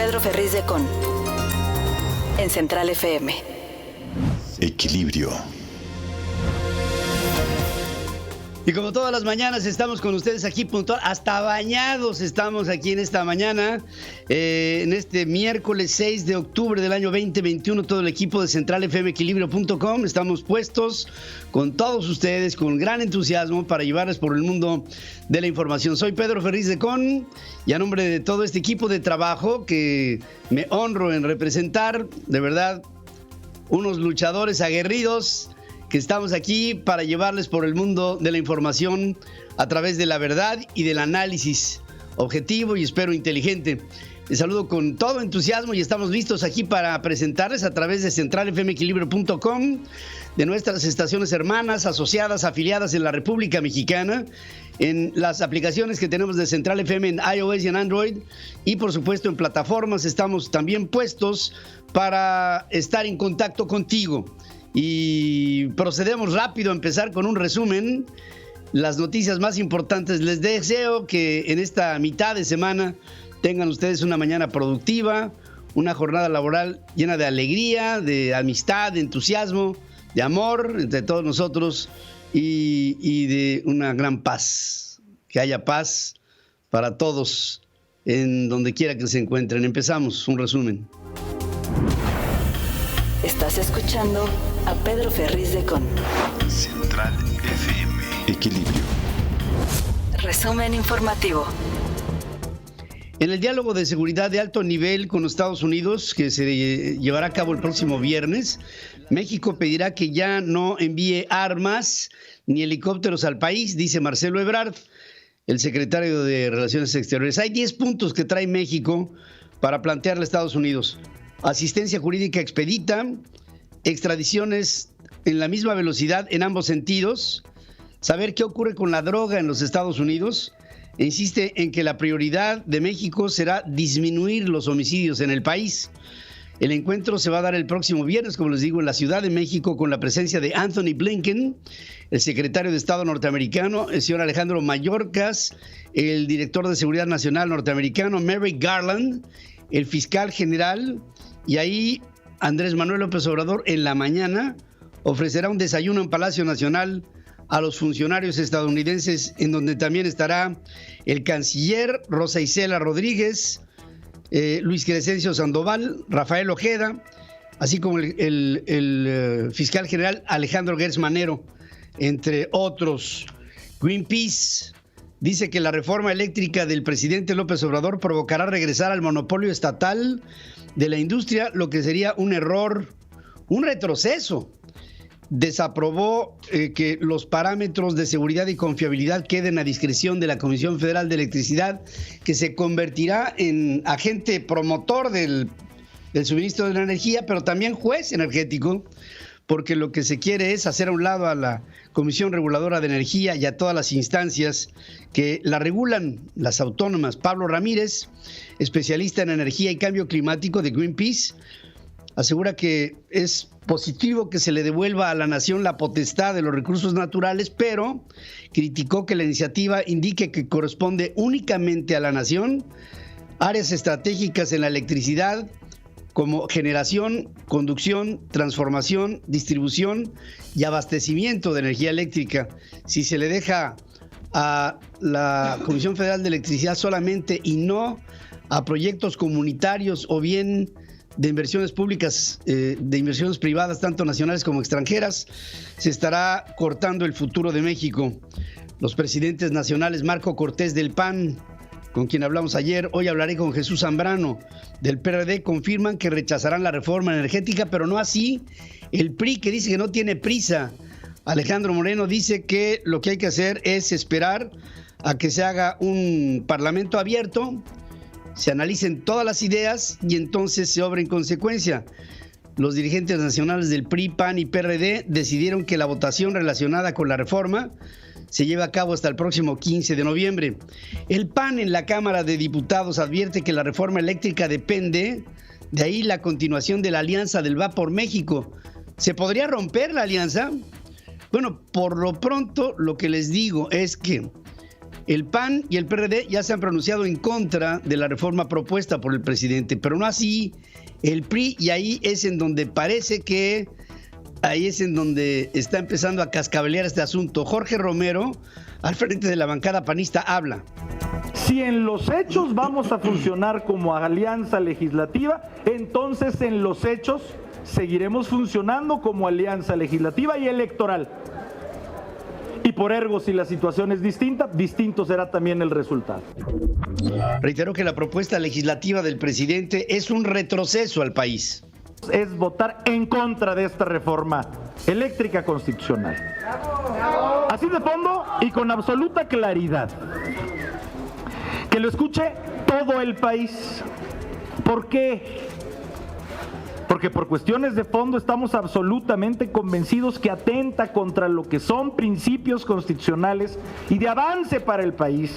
Pedro Ferriz de Con, en Central FM. Equilibrio. Y como todas las mañanas estamos con ustedes aquí puntual, hasta bañados estamos aquí en esta mañana, en este miércoles 6 de octubre del año 2021, todo el equipo de centralfmequilibrio.com, estamos puestos con todos ustedes con gran entusiasmo para llevarles por el mundo de la información. Soy Pedro Ferriz de Con y a nombre de todo este equipo de trabajo que me honro en representar, de verdad, unos luchadores aguerridos que estamos aquí para llevarles por el mundo de la información a través de la verdad y del análisis objetivo y espero inteligente. Les saludo con todo entusiasmo y estamos listos aquí para presentarles a través de centralfmequilibrio.com, de nuestras estaciones hermanas, asociadas, afiliadas en la República Mexicana, en las aplicaciones que tenemos de Central FM en iOS y en Android, y por supuesto en plataformas estamos también puestos para estar en contacto contigo. Y procedemos rápido a empezar con un resumen, las noticias más importantes. Les deseo que en esta mitad de semana tengan ustedes una mañana productiva, una jornada laboral llena de alegría, de amistad, de entusiasmo, de amor entre todos nosotros y de una gran paz. Que haya paz para todos en donde quiera que se encuentren. Empezamos un resumen. Estás escuchando a Pedro Ferriz de Con. Central FM. Equilibrio. Resumen informativo. En el diálogo de seguridad de alto nivel con los Estados Unidos, que se llevará a cabo el próximo viernes, México pedirá que ya no envíe armas ni helicópteros al país, dice Marcelo Ebrard, el secretario de Relaciones Exteriores. Hay 10 puntos que trae México para plantearle a Estados Unidos: asistencia jurídica expedita, extradiciones en la misma velocidad en ambos sentidos, saber qué ocurre con la droga en los Estados Unidos, e insiste en que la prioridad de México será disminuir los homicidios en el país. El encuentro se va a dar el próximo viernes, como les digo, en la Ciudad de México, con la presencia de Anthony Blinken, el secretario de Estado norteamericano, el señor Alejandro Mayorkas, el director de Seguridad Nacional norteamericano, Merrick Garland, el fiscal general, y ahí Andrés Manuel López Obrador en la mañana ofrecerá un desayuno en Palacio Nacional a los funcionarios estadounidenses, en donde también estará el canciller Rosa Isela Rodríguez, Luis Crescencio Sandoval, Rafael Ojeda, así como el fiscal general Alejandro Gertz Manero, entre otros. Greenpeace dice que la reforma eléctrica del presidente López Obrador provocará regresar al monopolio estatal de la industria, lo que sería un error, un retroceso. Desaprobó que los parámetros de seguridad y confiabilidad queden a discreción de la Comisión Federal de Electricidad, que se convertirá en agente promotor del suministro de la energía, pero también juez energético, porque lo que se quiere es hacer a un lado a la Comisión Reguladora de Energía y a todas las instancias que la regulan, las autónomas. Pablo Ramírez, especialista en energía y cambio climático de Greenpeace, asegura que es positivo que se le devuelva a la nación la potestad de los recursos naturales, pero criticó que la iniciativa indique que corresponde únicamente a la nación áreas estratégicas en la electricidad, como generación, conducción, transformación, distribución y abastecimiento de energía eléctrica. Si se le deja a la Comisión Federal de Electricidad solamente y no a proyectos comunitarios o bien de inversiones públicas, de inversiones privadas, tanto nacionales como extranjeras, se estará cortando el futuro de México. Los presidentes nacionales Marco Cortés del PAN, con quien hablamos ayer, hoy hablaré con Jesús Zambrano del PRD, confirman que rechazarán la reforma energética, pero no así el PRI, que dice que no tiene prisa. Alejandro Moreno dice que lo que hay que hacer es esperar a que se haga un parlamento abierto, se analicen todas las ideas y entonces se obra en consecuencia. Los dirigentes nacionales del PRI, PAN y PRD decidieron que la votación relacionada con la reforma se lleve a cabo hasta el próximo 15 de noviembre. El PAN en la Cámara de Diputados advierte que la reforma eléctrica depende, de ahí la continuación de la alianza del Va por México. ¿Se podría romper la alianza? Bueno, por lo pronto lo que les digo es que El PAN y el PRD ya se han pronunciado en contra de la reforma propuesta por el presidente, pero no así el PRI, y ahí es en donde parece que está empezando a cascabelear este asunto. Jorge Romero, al frente de la bancada panista, habla. Si en los hechos vamos a funcionar como alianza legislativa, entonces en los hechos seguiremos funcionando como alianza legislativa y electoral. Y por ergo, si la situación es distinta, distinto será también el resultado. Reitero que la propuesta legislativa del presidente es un retroceso al país. Es votar en contra de esta reforma eléctrica constitucional. Así de fondo y con absoluta claridad. Que lo escuche todo el país. ¿Por qué? Porque por cuestiones de fondo estamos absolutamente convencidos que atenta contra lo que son principios constitucionales y de avance para el país.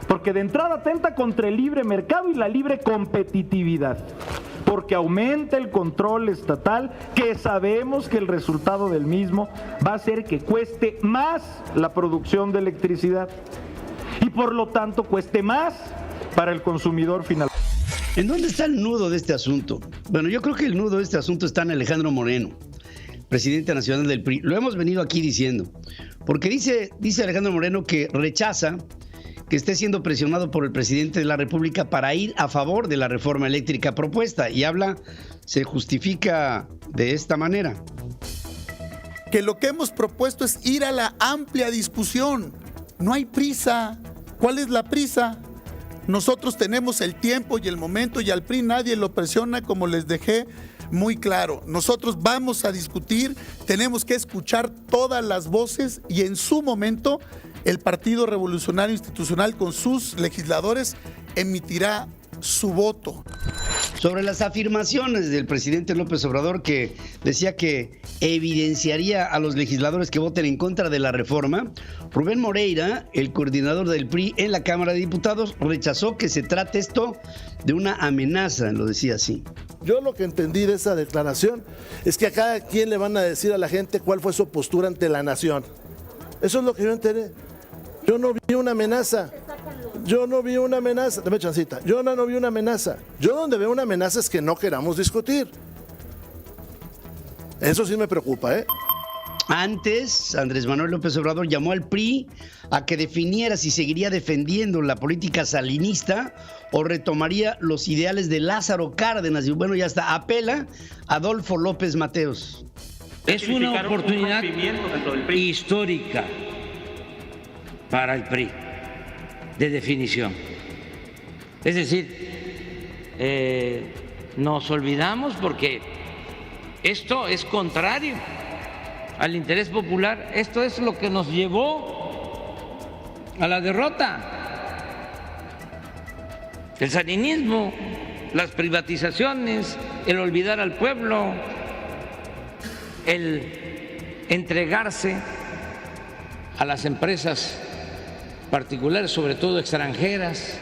Porque de entrada atenta contra el libre mercado y la libre competitividad. Porque aumenta el control estatal, que sabemos que el resultado del mismo va a ser que cueste más la producción de electricidad y por lo tanto cueste más para el consumidor final. ¿En dónde está el nudo de este asunto? Bueno, yo creo que el nudo de este asunto está en Alejandro Moreno, presidente nacional del PRI. Lo hemos venido aquí diciendo, porque dice Alejandro Moreno que rechaza que esté siendo presionado por el presidente de la República para ir a favor de la reforma eléctrica propuesta, y se justifica de esta manera. Que lo que hemos propuesto es ir a la amplia discusión. No hay prisa. ¿Cuál es la prisa? Nosotros tenemos el tiempo y el momento, y al PRI nadie lo presiona, como les dejé muy claro. Nosotros vamos a discutir, tenemos que escuchar todas las voces, y en su momento el Partido Revolucionario Institucional con sus legisladores emitirá su voto. Sobre las afirmaciones del presidente López Obrador, que decía que evidenciaría a los legisladores que voten en contra de la reforma, Rubén Moreira, el coordinador del PRI en la Cámara de Diputados, rechazó que se trate esto de una amenaza, lo decía así. Yo lo que entendí de esa declaración es que a cada quien le van a decir a la gente cuál fue su postura ante la nación. Eso es lo que yo enteré. Yo no vi una amenaza. Dame chancita. Yo no vi una amenaza. Yo donde veo una amenaza es que no queramos discutir. Eso sí me preocupa, ¿eh? Antes, Andrés Manuel López Obrador llamó al PRI a que definiera si seguiría defendiendo la política salinista o retomaría los ideales de Lázaro Cárdenas. Y bueno, ya está, apela a Adolfo López Mateos. Es una oportunidad histórica para el PRI de definición. Es decir, nos olvidamos porque esto es contrario al interés popular. Esto es lo que nos llevó a la derrota. El salinismo, las privatizaciones, el olvidar al pueblo, el entregarse a las empresas particulares, sobre todo extranjeras,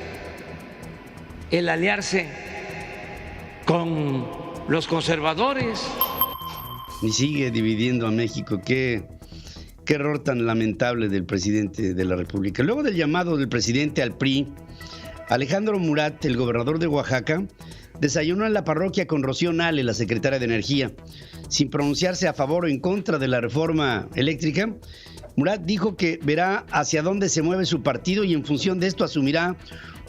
el aliarse con los conservadores. Y sigue dividiendo a México. Qué error tan lamentable del presidente de la República. Luego del llamado del presidente al PRI, Alejandro Murat, el gobernador de Oaxaca, desayunó en la parroquia con Rocío Nale, la secretaria de Energía. Sin pronunciarse a favor o en contra de la reforma eléctrica, Murat dijo que verá hacia dónde se mueve su partido y en función de esto asumirá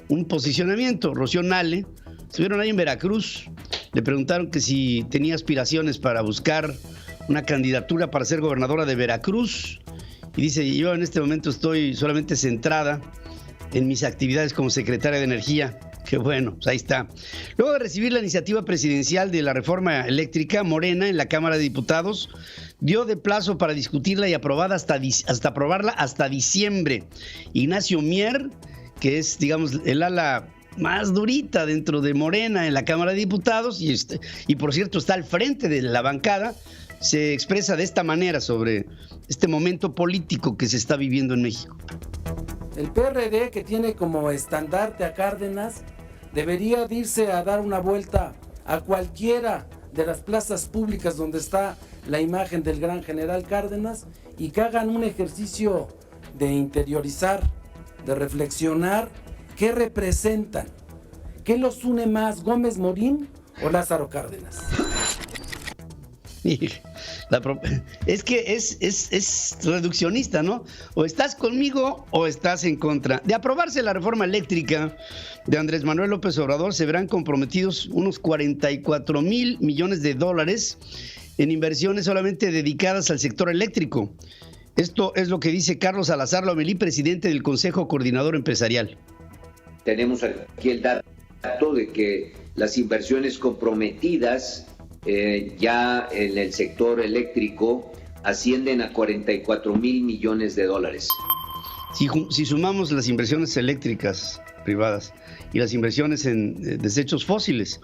un posicionamiento. Rocío Nale, estuvieron ahí en Veracruz, le preguntaron que si tenía aspiraciones para buscar una candidatura para ser gobernadora de Veracruz, y dice: yo en este momento estoy solamente centrada en mis actividades como secretaria de Energía. Qué bueno, pues ahí está. Luego de recibir la iniciativa presidencial de la reforma eléctrica, Morena en la Cámara de Diputados dio de plazo para discutirla y aprobarla hasta diciembre. Ignacio Mier, que es, digamos, el ala más durita dentro de Morena en la Cámara de Diputados, y por cierto está al frente de la bancada, se expresa de esta manera sobre este momento político que se está viviendo en México. El PRD, que tiene como estandarte a Cárdenas, debería irse a dar una vuelta a cualquiera de las plazas públicas donde está la imagen del gran general Cárdenas y que hagan un ejercicio de interiorizar de reflexionar qué representan, qué los une más, Gómez Morín o Lázaro Cárdenas. Es que es reduccionista, ¿no? O estás conmigo o estás en contra. De aprobarse la reforma eléctrica de Andrés Manuel López Obrador, se verán comprometidos unos 44,000 millones de dólares en inversiones solamente dedicadas al sector eléctrico. Esto es lo que dice Carlos Salazar Lomelí, presidente del Consejo Coordinador Empresarial. Tenemos aquí el dato de que las inversiones comprometidas ya en el sector eléctrico ascienden a 44,000 millones de dólares. Si sumamos las inversiones eléctricas privadas y las inversiones en desechos fósiles,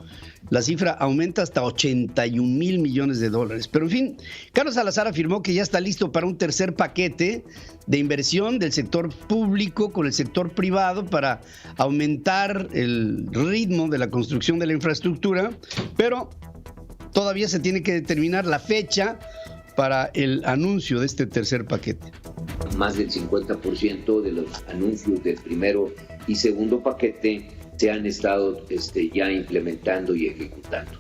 la cifra aumenta hasta 81,000 millones de dólares. Pero en fin, Carlos Salazar afirmó que ya está listo para un tercer paquete de inversión del sector público con el sector privado para aumentar el ritmo de la construcción de la infraestructura, pero todavía se tiene que determinar la fecha para el anuncio de este tercer paquete. Más del 50% de los anuncios del primero y segundo paquete se han estado ya implementando y ejecutando.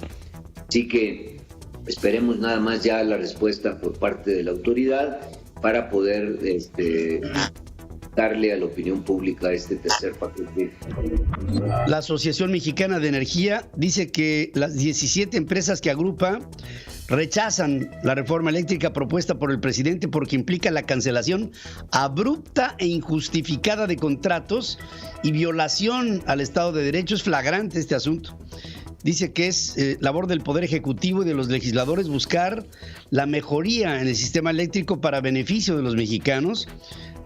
Así que esperemos nada más ya la respuesta por parte de la autoridad para poder darle a la opinión pública este tercer paquete. La Asociación Mexicana de Energía dice que las 17 empresas que agrupa rechazan la reforma eléctrica propuesta por el presidente porque implica la cancelación abrupta e injustificada de contratos y violación al Estado de Derecho. Es flagrante este asunto. Dice que es labor del Poder Ejecutivo y de los legisladores buscar la mejoría en el sistema eléctrico para beneficio de los mexicanos,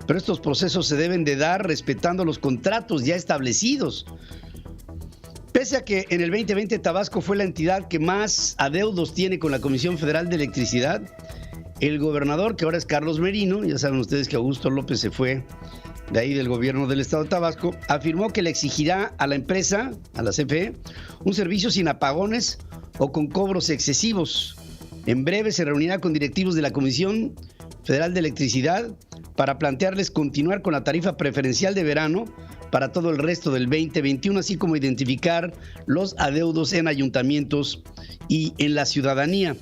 pero estos procesos se deben de dar respetando los contratos ya establecidos. Pese a que en el 2020 Tabasco fue la entidad que más adeudos tiene con la Comisión Federal de Electricidad, el gobernador, que ahora es Carlos Merino, ya saben ustedes que Augusto López se fue de ahí del gobierno del estado de Tabasco, afirmó que le exigirá a la empresa, a la CFE, un servicio sin apagones o con cobros excesivos. En breve se reunirá con directivos de la Comisión Federal de Electricidad para plantearles continuar con la tarifa preferencial de verano para todo el resto del 2021, así como identificar los adeudos en ayuntamientos y en la ciudadanía.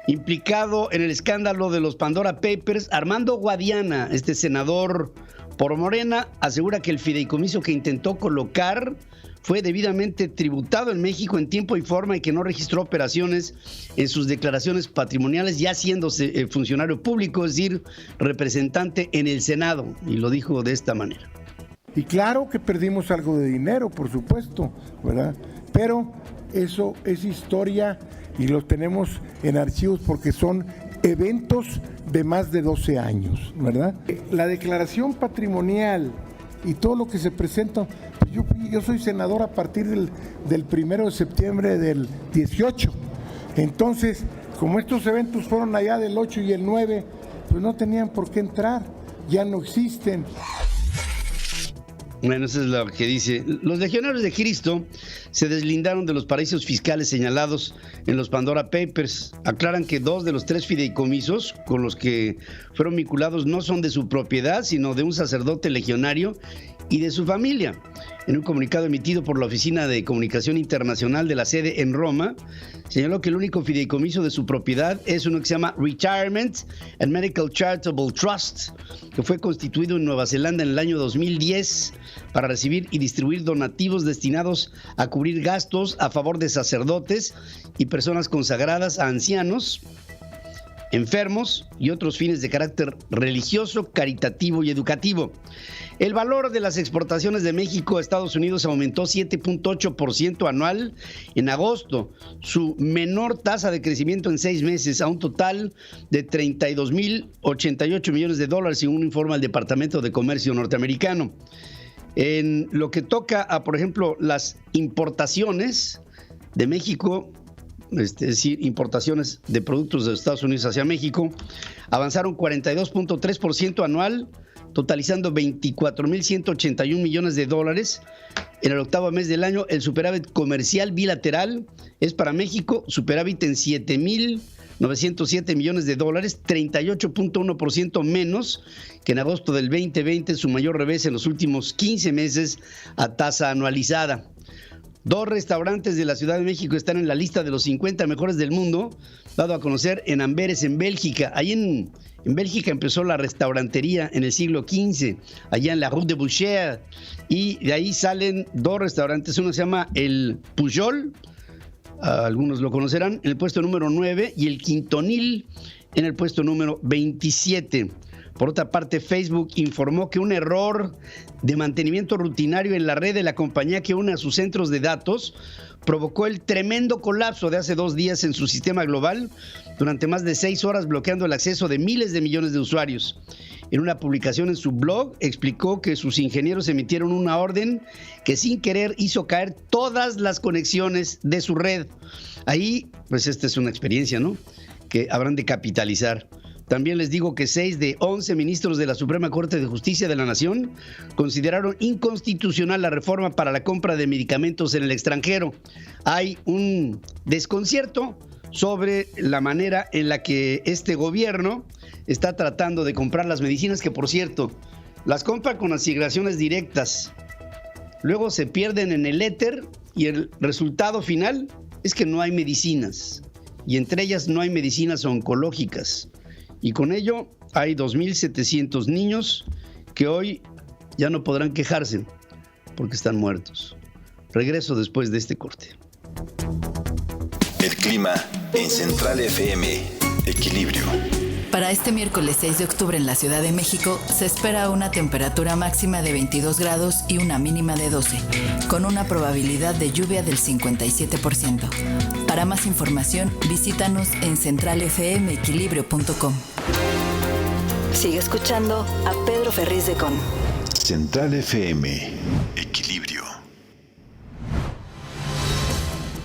Implicado en el escándalo de los Pandora Papers, Armando Guadiana, este senador por Morena, asegura que el fideicomiso que intentó colocar fue debidamente tributado en México en tiempo y forma y que no registró operaciones en sus declaraciones patrimoniales, ya siéndose funcionario público, es decir, representante en el Senado, y lo dijo de esta manera. Y claro que perdimos algo de dinero, por supuesto, ¿verdad? Pero eso es historia y lo tenemos en archivos porque son eventos de más de 12 años, ¿verdad? La declaración patrimonial y todo lo que se presenta, pues yo soy senador a partir del 1 de septiembre del 18. Entonces, como estos eventos fueron allá del 8 y el 9, pues no tenían por qué entrar, ya no existen. Bueno, eso es lo que dice. Los legionarios de Cristo se deslindaron de los paraísos fiscales señalados en los Pandora Papers. Aclaran que 2 de los 3 fideicomisos con los que fueron vinculados no son de su propiedad, sino de un sacerdote legionario y de su familia. En un comunicado emitido por la Oficina de Comunicación Internacional de la sede en Roma, señaló que el único fideicomiso de su propiedad es uno que se llama Retirement and Medical Charitable Trust, que fue constituido en Nueva Zelanda en el año 2010 para recibir y distribuir donativos destinados a cubrir gastos a favor de sacerdotes y personas consagradas, a ancianos, enfermos y otros fines de carácter religioso, caritativo y educativo. El valor de las exportaciones de México a Estados Unidos aumentó 7.8% anual en agosto, su menor tasa de crecimiento en 6 meses, a un total de 32,088 millones de dólares, según informa el Departamento de Comercio norteamericano. En lo que toca a, por ejemplo, las importaciones de México, es decir, importaciones de productos de Estados Unidos hacia México, avanzaron 42.3% anual, totalizando 24,181 millones de dólares. En el octavo mes del año, el superávit comercial bilateral es para México superávit en $907 millones, 38.1% menos que en agosto del 2020, su mayor revés en los últimos 15 meses a tasa anualizada. 2 restaurantes de la Ciudad de México están en la lista de los 50 mejores del mundo, dado a conocer en Amberes, en Bélgica. Ahí en Bélgica empezó la restaurantería en el siglo XV, allá en la Rue de Boucher, y de ahí salen 2 restaurantes. Uno se llama el Pujol, algunos lo conocerán, en el puesto número 9, y el Quintonil en el puesto número 27. Por otra parte, Facebook informó que un error de mantenimiento rutinario en la red de la compañía que une a sus centros de datos provocó el tremendo colapso de hace 2 días en su sistema global, durante más de 6 horas bloqueando el acceso de miles de millones de usuarios. En una publicación en su blog explicó que sus ingenieros emitieron una orden que sin querer hizo caer todas las conexiones de su red. Ahí, pues esta es una experiencia, ¿no?, que habrán de capitalizar. También les digo que 6 de 11 ministros de la Suprema Corte de Justicia de la Nación consideraron inconstitucional la reforma para la compra de medicamentos en el extranjero. Hay un desconcierto sobre la manera en la que este gobierno está tratando de comprar las medicinas, que por cierto, las compra con asignaciones directas. Luego se pierden en el éter y el resultado final es que no hay medicinas, y entre ellas no hay medicinas oncológicas. Y con ello hay 2.700 niños que hoy ya no podrán quejarse porque están muertos. Regreso después de este corte. El clima en Central FM. Equilibrio. Para este miércoles 6 de octubre en la Ciudad de México se espera una temperatura máxima de 22 grados y una mínima de 12, con una probabilidad de lluvia del 57%. Para más información, visítanos en centralfmequilibrio.com. Sigue escuchando a Pedro Ferriz de Con. Central FM. Equilibrio.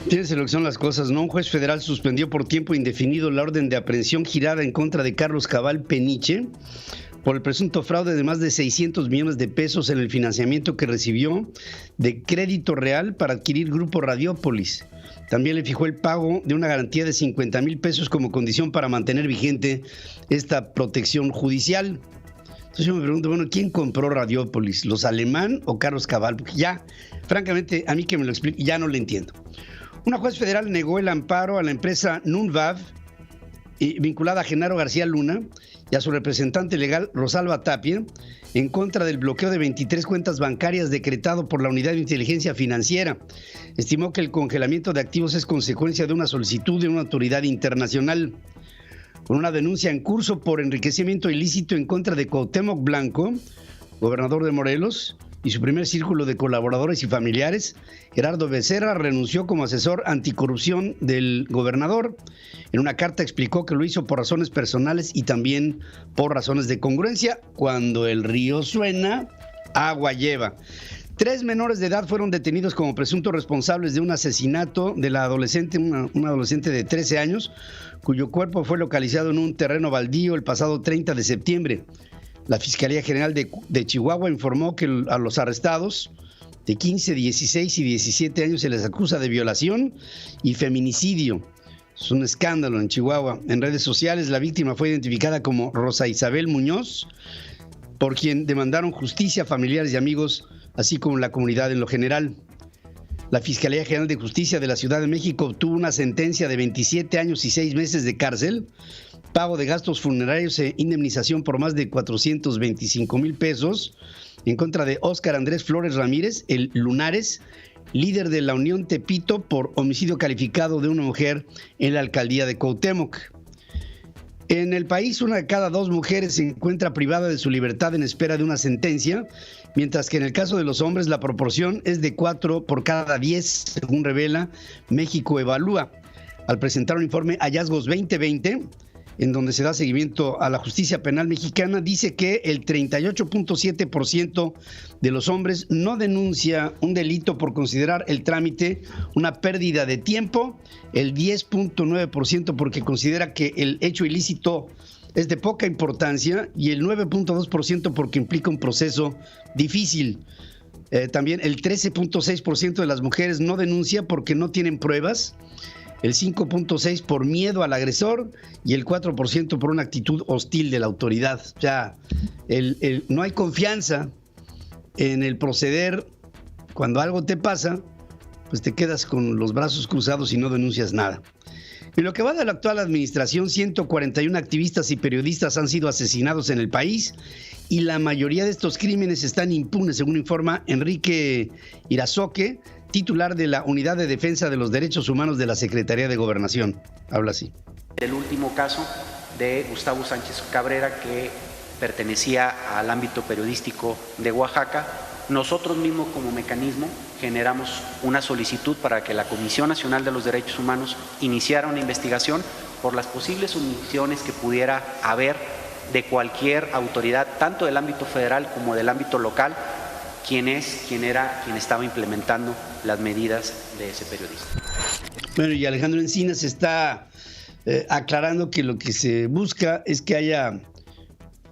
Fíjense lo que son las cosas, ¿no? Un juez federal suspendió por tiempo indefinido la orden de aprehensión girada en contra de Carlos Cabal Peniche por el presunto fraude de más de 600 millones de pesos en el financiamiento que recibió de Crédito Real para adquirir Grupo Radiópolis. También le fijó el pago de una garantía de 50 mil pesos como condición para mantener vigente esta protección judicial. Entonces yo me pregunto, bueno, ¿quién compró Radiópolis? ¿Los Alemán o Carlos Cabal? Porque ya, francamente, a mí que me lo explique, ya no le entiendo. Una juez federal negó el amparo a la empresa Nunvav, vinculada a Genaro García Luna, y a su representante legal, Rosalba Tapia, en contra del bloqueo de 23 cuentas bancarias decretado por la Unidad de Inteligencia Financiera. Estimó que el congelamiento de activos es consecuencia de una solicitud de una autoridad internacional. Con una denuncia en curso por enriquecimiento ilícito en contra de Cuauhtémoc Blanco, gobernador de Morelos, y su primer círculo de colaboradores y familiares, Gerardo Becerra renunció como asesor anticorrupción del gobernador. En una carta explicó que lo hizo por razones personales y también por razones de congruencia. Cuando el río suena, agua lleva. 3 menores de edad fueron detenidos como presuntos responsables de un asesinato de la adolescente, una adolescente de 13 años, cuyo cuerpo fue localizado en un terreno baldío el pasado 30 de septiembre. La Fiscalía General de Chihuahua informó que a los arrestados de 15, 16 y 17 años se les acusa de violación y feminicidio. Es un escándalo en Chihuahua. En redes sociales, la víctima fue identificada como Rosa Isabel Muñoz, por quien demandaron justicia familiares y amigos, así como la comunidad en lo general. La Fiscalía General de Justicia de la Ciudad de México obtuvo una sentencia de 27 años y 6 meses de cárcel, pago de gastos funerarios e indemnización por más de 425 mil pesos en contra de Óscar Andrés Flores Ramírez, el Lunares, líder de la Unión Tepito, por homicidio calificado de una mujer en la alcaldía de Cuauhtémoc. En el país, 1 de cada 2 mujeres se encuentra privada de su libertad en espera de una sentencia, mientras que en el caso de los hombres la proporción es de 4 por cada 10, según revela México Evalúa. Al presentar un informe Hallazgos 2020, en donde se da seguimiento a la justicia penal mexicana, dice que el 38.7% de los hombres no denuncia un delito por considerar el trámite una pérdida de tiempo, el 10.9% porque considera que el hecho ilícito es de poca importancia y el 9.2% porque implica un proceso difícil. También el 13.6% de las mujeres no denuncia porque no tienen pruebas. el 5.6% por miedo al agresor y el 4% por una actitud hostil de la autoridad. O sea, no hay confianza en el proceder. Cuando algo te pasa, pues te quedas con los brazos cruzados y no denuncias nada. En lo que va de la actual administración, 141 activistas y periodistas han sido asesinados en el país y la mayoría de estos crímenes están impunes, según informa Enrique Irazoque, titular de la Unidad de Defensa de los Derechos Humanos de la Secretaría de Gobernación. Habla así. El último caso de Gustavo Sánchez Cabrera, que pertenecía al ámbito periodístico de Oaxaca, nosotros mismos como mecanismo generamos una solicitud para que la Comisión Nacional de los Derechos Humanos iniciara una investigación por las posibles omisiones que pudiera haber de cualquier autoridad, tanto del ámbito federal como del ámbito local, quien estaba implementando las medidas de ese periodista. Bueno, y Alejandro Encinas está aclarando que lo que se busca es que haya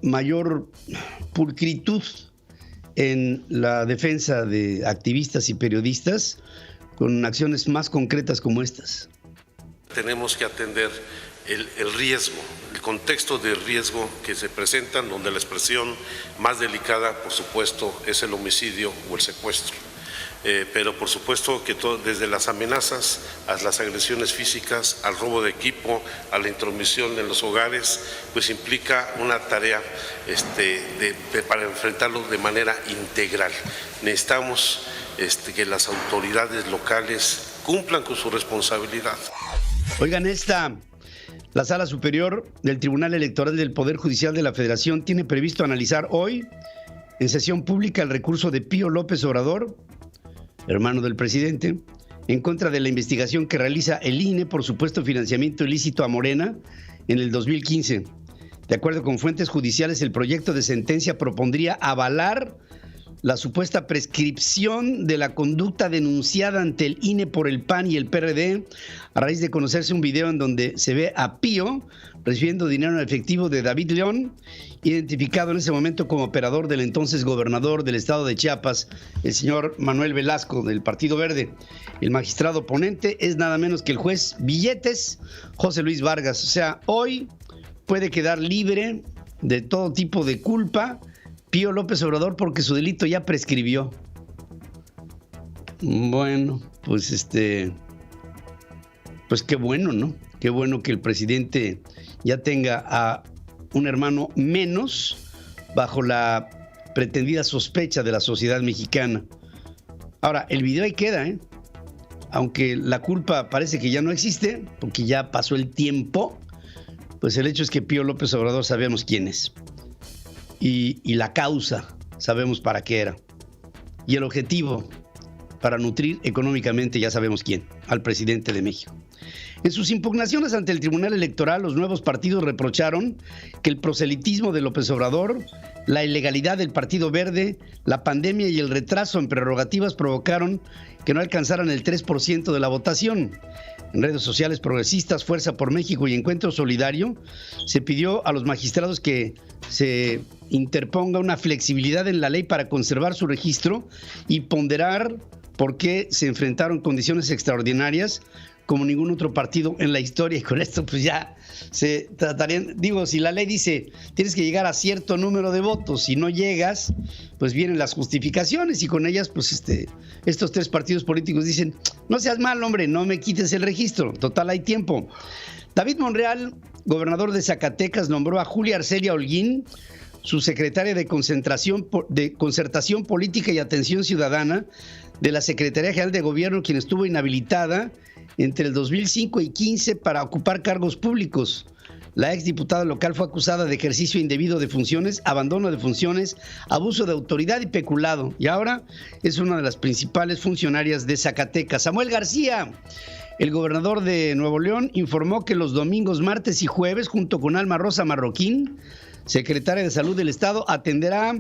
mayor pulcritud en la defensa de activistas y periodistas con acciones más concretas como estas. Tenemos que atender el riesgo, el contexto de riesgo que se presentan, donde la expresión más delicada, por supuesto, es el homicidio o el secuestro. Pero por supuesto que desde las amenazas a las agresiones físicas, al robo de equipo, a la intromisión en los hogares, pues implica una tarea para enfrentarlo de manera integral. Necesitamos que las autoridades locales cumplan con su responsabilidad. Oigan, la Sala Superior del Tribunal Electoral del Poder Judicial de la Federación tiene previsto analizar hoy, en sesión pública, el recurso de Pío López Obrador, hermano del presidente, en contra de la investigación que realiza el INE por supuesto financiamiento ilícito a Morena en el 2015. De acuerdo con fuentes judiciales, el proyecto de sentencia propondría avalar la supuesta prescripción de la conducta denunciada ante el INE por el PAN y el PRD a raíz de conocerse un video en donde se ve a Pío recibiendo dinero en efectivo de David León, identificado en ese momento como operador del entonces gobernador del estado de Chiapas, el señor Manuel Velasco, del Partido Verde. El magistrado ponente es nada menos que el juez Billetes, José Luis Vargas. O sea, hoy puede quedar libre de todo tipo de culpa Pío López Obrador porque su delito ya prescribió. Bueno, pues pues qué bueno, ¿no? Qué bueno que el presidente ya tenga a un hermano menos bajo la pretendida sospecha de la sociedad mexicana. Ahora, el video ahí queda, ¿eh? Aunque la culpa parece que ya no existe, porque ya pasó el tiempo, pues el hecho es que Pío López Obrador sabemos quién es. Y la causa sabemos para qué era. Y el objetivo, para nutrir económicamente, ya sabemos quién, al presidente de México. En sus impugnaciones ante el Tribunal Electoral, los nuevos partidos reprocharon que el proselitismo de López Obrador, la ilegalidad del Partido Verde, la pandemia y el retraso en prerrogativas provocaron que no alcanzaran el 3% de la votación. En redes sociales progresistas, Fuerza por México y Encuentro Solidario, se pidió a los magistrados que se interponga una flexibilidad en la ley para conservar su registro y ponderar por qué se enfrentaron condiciones extraordinarias como ningún otro partido en la historia, y con esto pues ya se tratarían, si la ley dice tienes que llegar a cierto número de votos, si no llegas, pues vienen las justificaciones y con ellas pues estos tres partidos políticos dicen, no seas mal hombre, no me quites el registro, total hay tiempo. David Monreal, gobernador de Zacatecas, nombró a Julia Arcelia Holguín, su secretaria de Concertación Política y Atención Ciudadana de la Secretaría General de Gobierno, quien estuvo inhabilitada entre el 2005 y 2015 para ocupar cargos públicos. La exdiputada local fue acusada de ejercicio indebido de funciones, abandono de funciones, abuso de autoridad y peculado. Y ahora es una de las principales funcionarias de Zacatecas. Samuel García, el gobernador de Nuevo León, informó que los domingos, martes y jueves, junto con Alma Rosa Marroquín, secretaria de Salud del Estado, atenderá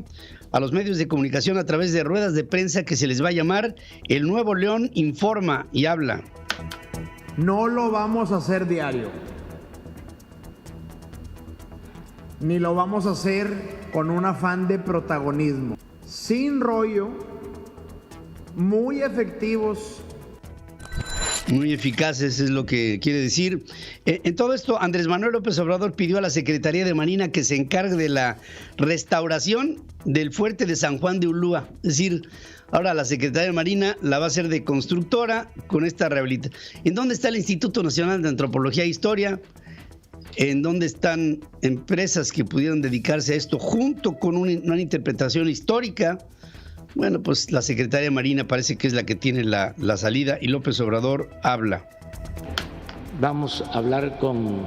a los medios de comunicación a través de ruedas de prensa que se les va a llamar El Nuevo León Informa y Habla. No lo vamos a hacer diario, ni lo vamos a hacer con un afán de protagonismo. Sin rollo, muy efectivos. Muy eficaces es lo que quiere decir. En todo esto, Andrés Manuel López Obrador pidió a la Secretaría de Marina que se encargue de la restauración del fuerte de San Juan de Ulúa. Es decir, ahora la Secretaría de Marina la va a hacer de constructora con esta rehabilitación. ¿En dónde está el Instituto Nacional de Antropología e Historia? ¿En dónde están empresas que pudieran dedicarse a esto junto con una interpretación histórica? Bueno, pues la Secretaría de Marina parece que es la que tiene la salida y López Obrador habla. Vamos a hablar con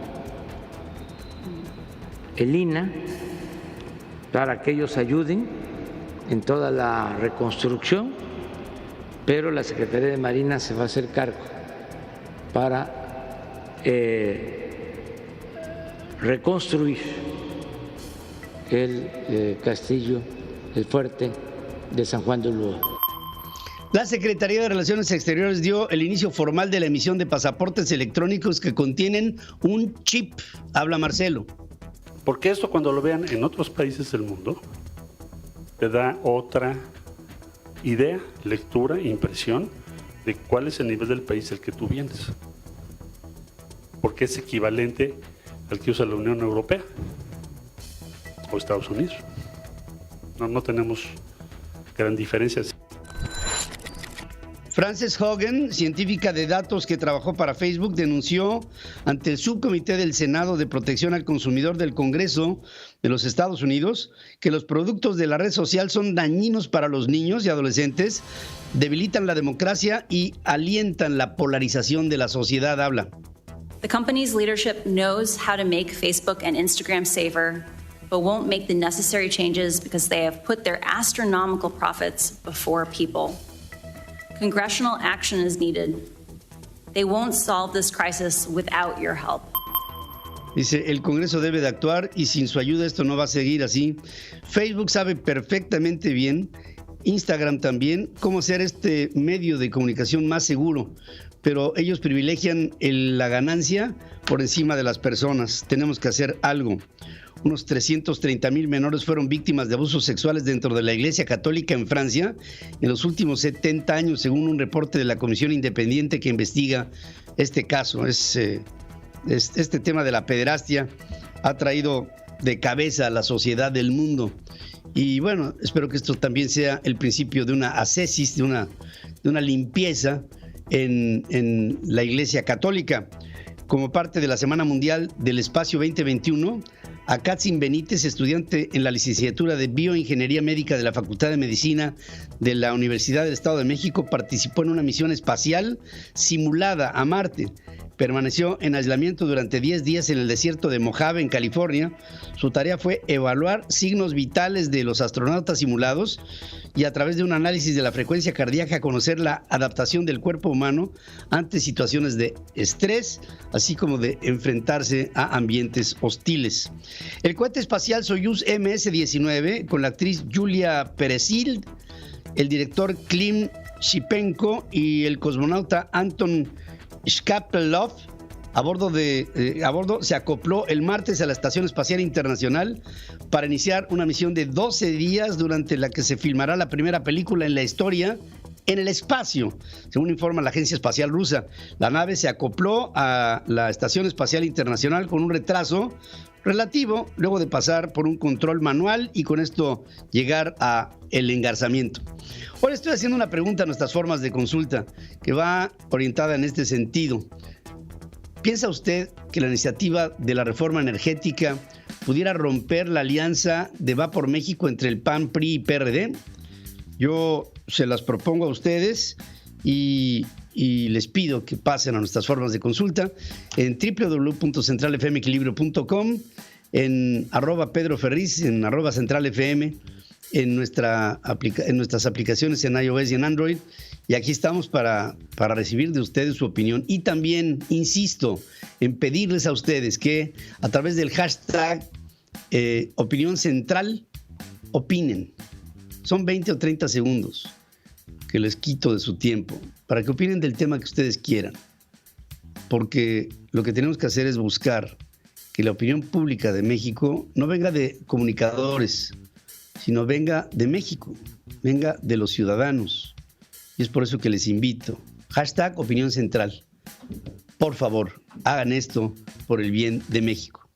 el INAH para que ellos ayuden en toda la reconstrucción, pero la Secretaría de Marina se va a hacer cargo para reconstruir el castillo, el fuerte de San Juan de Ulúa. La Secretaría de Relaciones Exteriores dio el inicio formal de la emisión de pasaportes electrónicos que contienen un chip. Habla Marcelo. Porque esto, cuando lo vean en otros países del mundo, te da otra idea, lectura, impresión de cuál es el nivel del país del que tú vienes. Porque es equivalente al que usa la Unión Europea o Estados Unidos. No tenemos gran diferencia. Frances Hogan, científica de datos que trabajó para Facebook, denunció ante el Subcomité del Senado de Protección al Consumidor del Congreso de los Estados Unidos que los productos de la red social son dañinos para los niños y adolescentes, debilitan la democracia y alientan la polarización de la sociedad. Habla. The company's leadership knows how to make Facebook and Instagram safer, but won't make the necessary changes because they have put their astronomical profits before people. Congressional action is needed. They won't solve this crisis without your help. Dice, el Congreso debe de actuar y sin su ayuda esto no va a seguir así. Facebook sabe perfectamente bien, Instagram también, cómo hacer este medio de comunicación más seguro, pero ellos privilegian la ganancia por encima de las personas. Tenemos que hacer algo. Unos 330,000 menores fueron víctimas de abusos sexuales dentro de la Iglesia Católica en Francia en los últimos 70 años, según un reporte de la Comisión Independiente que investiga este caso. Este tema de la pederastia ha traído de cabeza a la sociedad del mundo. Y bueno, espero que esto también sea el principio de una ascesis, de una limpieza en la Iglesia Católica. Como parte de la Semana Mundial del Espacio 2021, Akatzin Benítez, estudiante en la licenciatura de Bioingeniería Médica de la Facultad de Medicina de la Universidad del Estado de México, participó en una misión espacial simulada a Marte. Permaneció en aislamiento durante 10 días en el desierto de Mojave, en California. Su tarea fue evaluar signos vitales de los astronautas simulados y a través de un análisis de la frecuencia cardíaca conocer la adaptación del cuerpo humano ante situaciones de estrés, así como de enfrentarse a ambientes hostiles. El cohete espacial Soyuz MS-19, con la actriz Julia Perezil, el director Klim Shipenko y el cosmonauta Anton Shkapelov, a bordo se acopló el martes a la Estación Espacial Internacional para iniciar una misión de 12 días durante la que se filmará la primera película en la historia en el espacio, según informa la Agencia Espacial Rusa. La nave se acopló a la Estación Espacial Internacional con un retraso relativo, luego de pasar por un control manual y con esto llegar a el engarzamiento. Ahora estoy haciendo una pregunta a nuestras formas de consulta que va orientada en este sentido. ¿Piensa usted que la iniciativa de la reforma energética pudiera romper la alianza de Va por México entre el PAN, PRI y PRD? Yo se las propongo a ustedes y les pido que pasen a nuestras formas de consulta en www.centralfmequilibrio.com, en @PedroFerriz, en @CentralFM, en nuestras aplicaciones en iOS y en Android. Y aquí estamos para recibir de ustedes su opinión. Y también, insisto, en pedirles a ustedes que a través del hashtag Opinión Central, opinen. Son 20 o 30 segundos que les quito de su tiempo para que opinen del tema que ustedes quieran. Porque lo que tenemos que hacer es buscar que la opinión pública de México no venga de comunicadores, sino venga de México, venga de los ciudadanos. Y es por eso que les invito. Hashtag Opinión Central. Por favor, hagan esto por el bien de México.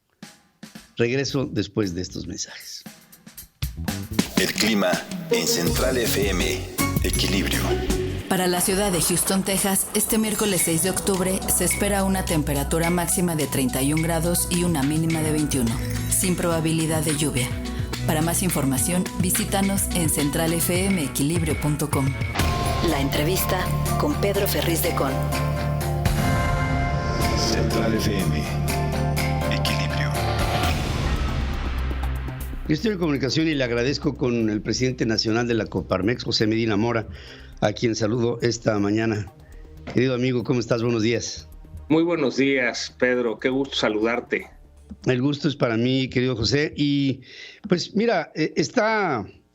Regreso después de estos mensajes. El clima en Central FM. Equilibrio. Para la ciudad de Houston, Texas, este miércoles 6 de octubre se espera una temperatura máxima de 31 grados y una mínima de 21, sin probabilidad de lluvia. Para más información, visítanos en centralfmequilibrio.com. La entrevista con Pedro Ferriz de Con. Central FM. Equilibrio. Yo estoy en comunicación y le agradezco con el presidente nacional de la Coparmex, José Medina Mora, a quien saludo esta mañana. Querido amigo, ¿cómo estás? Buenos días. Muy buenos días, Pedro. Qué gusto saludarte. El gusto es para mí, querido José. Y pues mira,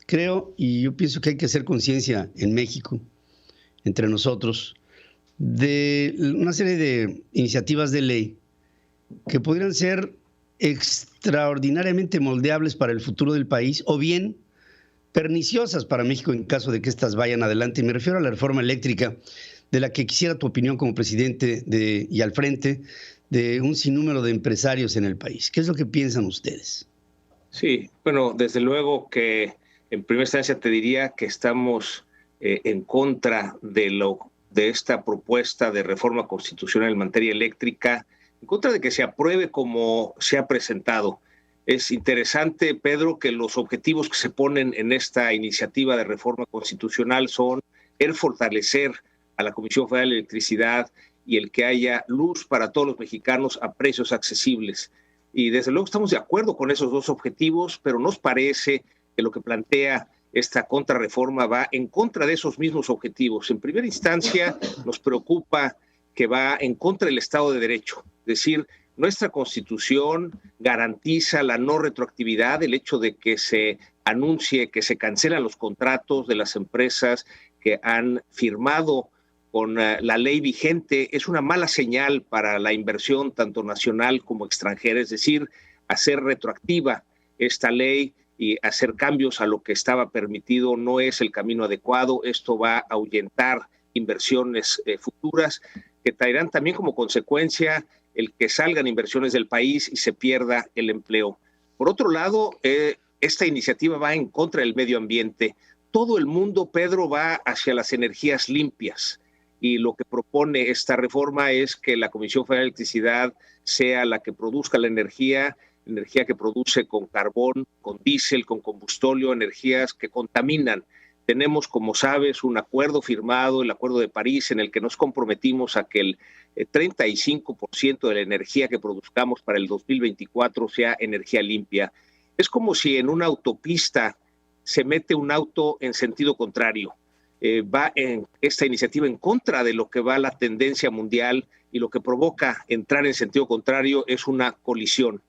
creo, y yo pienso que hay que hacer conciencia en México, entre nosotros, de una serie de iniciativas de ley que podrían ser extraordinariamente moldeables para el futuro del país o bien perniciosas para México en caso de que estas vayan adelante. Y me refiero a la reforma eléctrica, de la que quisiera tu opinión como presidente y al frente de un sinnúmero de empresarios en el país. ¿Qué es lo que piensan ustedes? Sí, bueno, desde luego que en primera instancia te diría que estamos en contra de esta propuesta de reforma constitucional en materia eléctrica, en contra de que se apruebe como se ha presentado. Es interesante, Pedro, que los objetivos que se ponen en esta iniciativa de reforma constitucional son el fortalecer a la Comisión Federal de Electricidad y el que haya luz para todos los mexicanos a precios accesibles. Y desde luego estamos de acuerdo con esos dos objetivos, pero nos parece que lo que plantea esta contrarreforma va en contra de esos mismos objetivos. En primera instancia, nos preocupa que va en contra del Estado de Derecho, es decir, nuestra Constitución garantiza la no retroactividad, el hecho de que se anuncie que se cancelan los contratos de las empresas que han firmado con la ley vigente es una mala señal para la inversión tanto nacional como extranjera, es decir, hacer retroactiva esta ley y hacer cambios a lo que estaba permitido no es el camino adecuado. Esto va a ahuyentar inversiones futuras que traerán también como consecuencia el que salgan inversiones del país y se pierda el empleo. Por otro lado, esta iniciativa va en contra del medio ambiente. Todo el mundo, Pedro, va hacia las energías limpias y lo que propone esta reforma es que la Comisión Federal de Electricidad sea la que produzca la energía que produce con carbón, con diésel, con combustóleo, energías que contaminan. Tenemos, como sabes, un acuerdo firmado, el Acuerdo de París, en el que nos comprometimos a que el 35% de la energía que produzcamos para el 2024 sea energía limpia. Es como si en una autopista se mete un auto en sentido contrario. Va en esta iniciativa en contra de lo que va la tendencia mundial y lo que provoca entrar en sentido contrario es una colisión.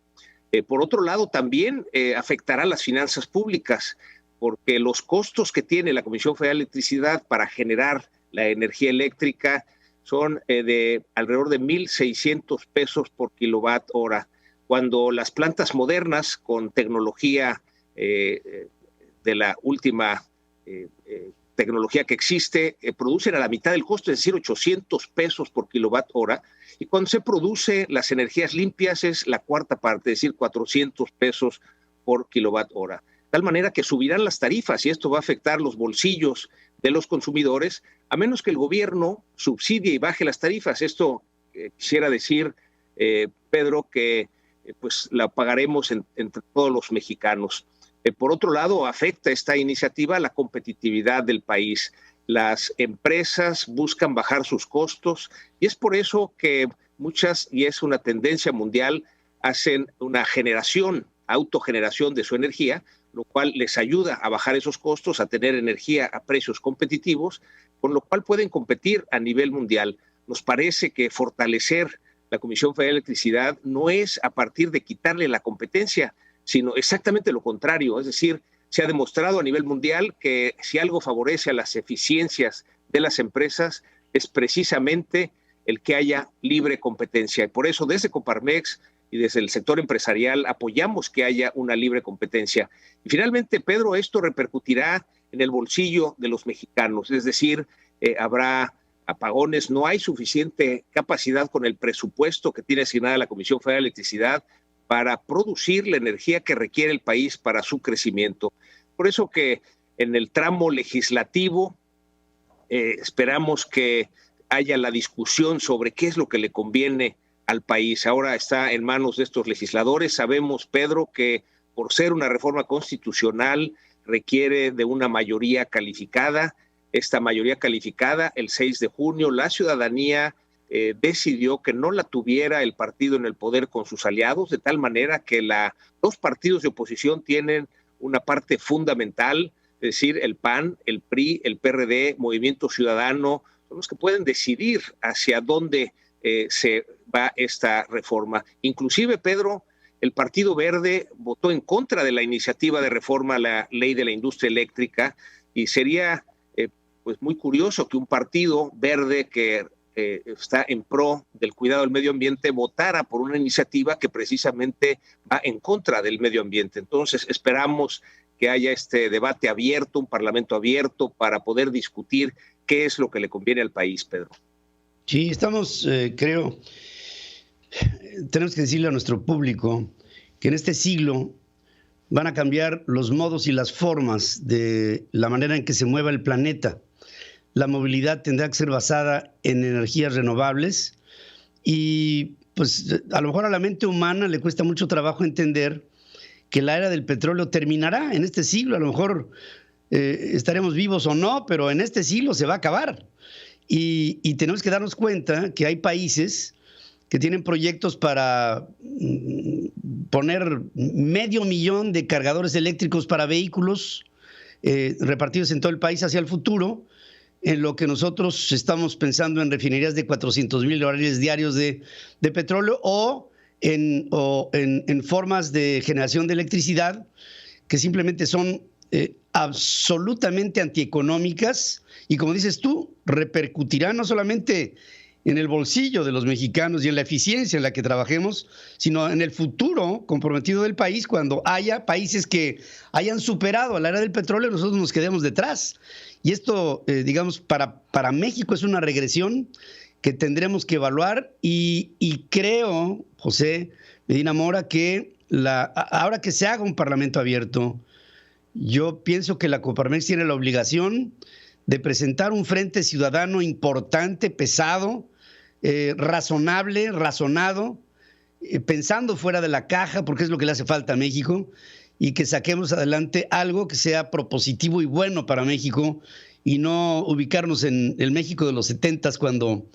Por otro lado, también afectará las finanzas públicas, porque los costos que tiene la Comisión Federal de Electricidad para generar la energía eléctrica son de alrededor de 1,600 pesos por kilowatt hora, cuando las plantas modernas con tecnología de la última tecnología que existe producen a la mitad del costo, es decir, 800 pesos por kilowatt hora, y cuando se produce las energías limpias es la cuarta parte, es decir, 400 pesos por kilowatt hora. De tal manera que subirán las tarifas y esto va a afectar los bolsillos de los consumidores, a menos que el gobierno subsidie y baje las tarifas. Esto quisiera decir, Pedro, que pues la pagaremos entre todos los mexicanos. Por otro lado, afecta esta iniciativa a la competitividad del país. Las empresas buscan bajar sus costos y es por eso que muchas, y es una tendencia mundial, hacen una autogeneración de su energía, lo cual les ayuda a bajar esos costos, a tener energía a precios competitivos, con lo cual pueden competir a nivel mundial. Nos parece que fortalecer la Comisión Federal de Electricidad no es a partir de quitarle la competencia, sino exactamente lo contrario. Es decir, se ha demostrado a nivel mundial que si algo favorece a las eficiencias de las empresas es precisamente el que haya libre competencia. Y por eso desde Coparmex y desde el sector empresarial apoyamos que haya una libre competencia. Y finalmente, Pedro, esto repercutirá en el bolsillo de los mexicanos, es decir, habrá apagones, no hay suficiente capacidad con el presupuesto que tiene asignada la Comisión Federal de Electricidad para producir la energía que requiere el país para su crecimiento. Por eso que en el tramo legislativo esperamos que haya la discusión sobre qué es lo que le conviene al país. Ahora está en manos de estos legisladores. Sabemos, Pedro, que por ser una reforma constitucional requiere de una mayoría calificada. Esta mayoría calificada, el 6 de junio, la ciudadanía decidió que no la tuviera el partido en el poder con sus aliados, de tal manera que dos partidos de oposición tienen una parte fundamental, es decir, el PAN, el PRI, el PRD, Movimiento Ciudadano, son los que pueden decidir hacia dónde se va esta reforma. Inclusive, Pedro, el Partido Verde votó en contra de la iniciativa de reforma a la ley de la industria eléctrica, y sería pues muy curioso que un partido verde que está en pro del cuidado del medio ambiente votara por una iniciativa que precisamente va en contra del medio ambiente. Entonces esperamos que haya este debate abierto, un parlamento abierto, para poder discutir qué es lo que le conviene al país, Pedro. Sí, estamos, creo, tenemos que decirle a nuestro público que en este siglo van a cambiar los modos y las formas de la manera en que se mueva el planeta. La movilidad tendrá que ser basada en energías renovables y pues a lo mejor a la mente humana le cuesta mucho trabajo entender que la era del petróleo terminará en este siglo. A lo mejor estaremos vivos o no, pero en este siglo se va a acabar. Y tenemos que darnos cuenta que hay países que tienen proyectos para poner 500,000 de cargadores eléctricos para vehículos repartidos en todo el país hacia el futuro, en lo que nosotros estamos pensando en refinerías de 400,000 barriles diarios de petróleo o en formas de generación de electricidad que simplemente son absolutamente antieconómicas y, como dices tú, repercutirán no solamente en el bolsillo de los mexicanos y en la eficiencia en la que trabajemos, sino en el futuro comprometido del país. Cuando haya países que hayan superado a la era del petróleo, nosotros nos quedemos detrás. Y esto, digamos, para México es una regresión que tendremos que evaluar y creo, José Medina Mora, que ahora que se haga un parlamento abierto, yo pienso que la Coparmex tiene la obligación de presentar un frente ciudadano importante, pesado, razonable, razonado, pensando fuera de la caja, porque es lo que le hace falta a México, y que saquemos adelante algo que sea propositivo y bueno para México, y no ubicarnos en el México de los 70s, cuando,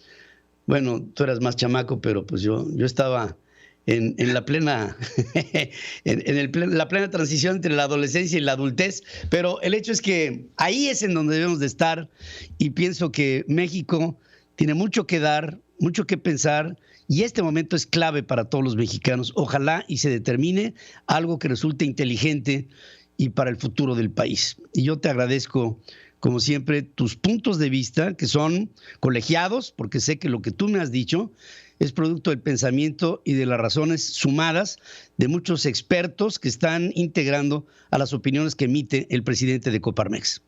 bueno, tú eras más chamaco, pero pues yo estaba en la plena la plena transición entre la adolescencia y la adultez, pero el hecho es que ahí es en donde debemos de estar, y pienso que México tiene mucho que dar, mucho que pensar, y este momento es clave para todos los mexicanos. Ojalá y se determine algo que resulte inteligente y para el futuro del país. Y yo te agradezco, como siempre, tus puntos de vista, que son colegiados, porque sé que lo que tú me has dicho es producto del pensamiento y de las razones sumadas de muchos expertos que están integrando a las opiniones que emite el presidente de Coparmex.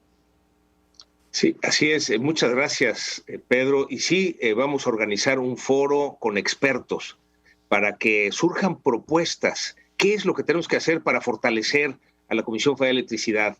Sí, así es. Muchas gracias, Pedro. Y sí, vamos a organizar un foro con expertos para que surjan propuestas. ¿Qué es lo que tenemos que hacer para fortalecer a la Comisión Federal de Electricidad?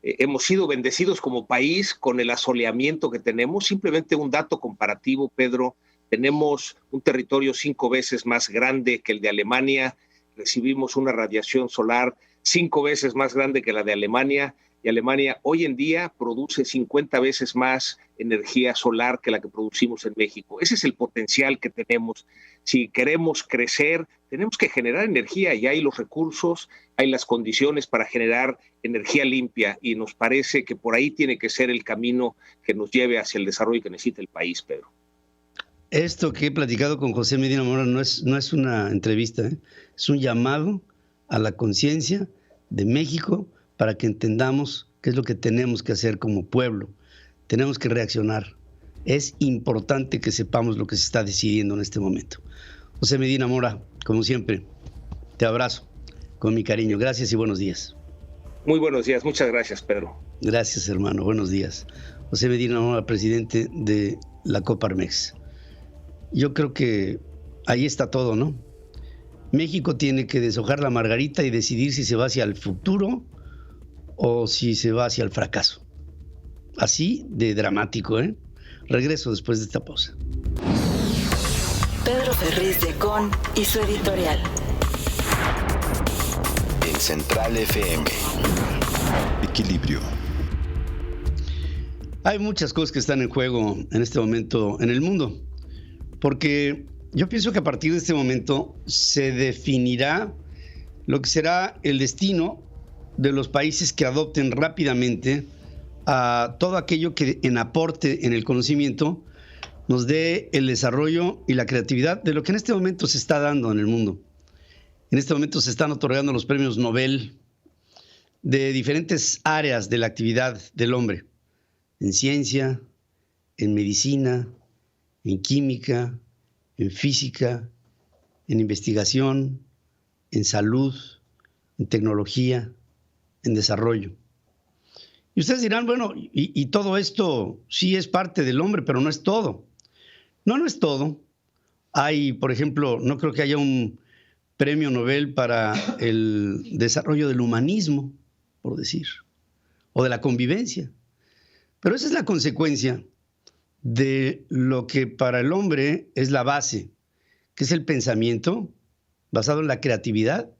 Hemos sido bendecidos como país con el asoleamiento que tenemos. Simplemente un dato comparativo, Pedro. Tenemos un territorio 5 veces más grande que el de Alemania. Recibimos una radiación solar 5 veces más grande que la de Alemania. Y Alemania hoy en día produce 50 veces más energía solar que la que producimos en México. Ese es el potencial que tenemos. Si queremos crecer, tenemos que generar energía, y hay los recursos, hay las condiciones para generar energía limpia, y nos parece que por ahí tiene que ser el camino que nos lleve hacia el desarrollo que necesita el país, Pedro. Esto que he platicado con José Medina Mora no es una entrevista, es un llamado a la conciencia de México para que entendamos qué es lo que tenemos que hacer como pueblo. Tenemos que reaccionar. Es importante que sepamos lo que se está decidiendo en este momento. José Medina Mora, como siempre, te abrazo con mi cariño. Gracias y buenos días. Muy buenos días. Muchas gracias, Pedro. Gracias, hermano. Buenos días. José Medina Mora, presidente de la Coparmex. Yo creo que ahí está todo, ¿no? México tiene que deshojar la margarita y decidir si se va hacia el futuro o si se va hacia el fracaso. Así de dramático, ¿eh? Regreso después de esta pausa. Pedro Ferriz de Con y su editorial. En Central FM. Equilibrio. Hay muchas cosas que están en juego en este momento en el mundo, porque yo pienso que a partir de este momento se definirá lo que será el destino de los países que adopten rápidamente a todo aquello que en aporte en el conocimiento nos dé el desarrollo y la creatividad de lo que en este momento se está dando en el mundo. En este momento se están otorgando los premios Nobel de diferentes áreas de la actividad del hombre, en ciencia, en medicina, en química, en física, en investigación, en salud, en tecnología, en desarrollo. Y ustedes dirán, bueno, y todo esto sí es parte del hombre, pero no es todo. No es todo. Hay, por ejemplo, no creo que haya un premio Nobel para el desarrollo del humanismo, por decir, o de la convivencia. Pero esa es la consecuencia de lo que para el hombre es la base, que es el pensamiento basado en la creatividad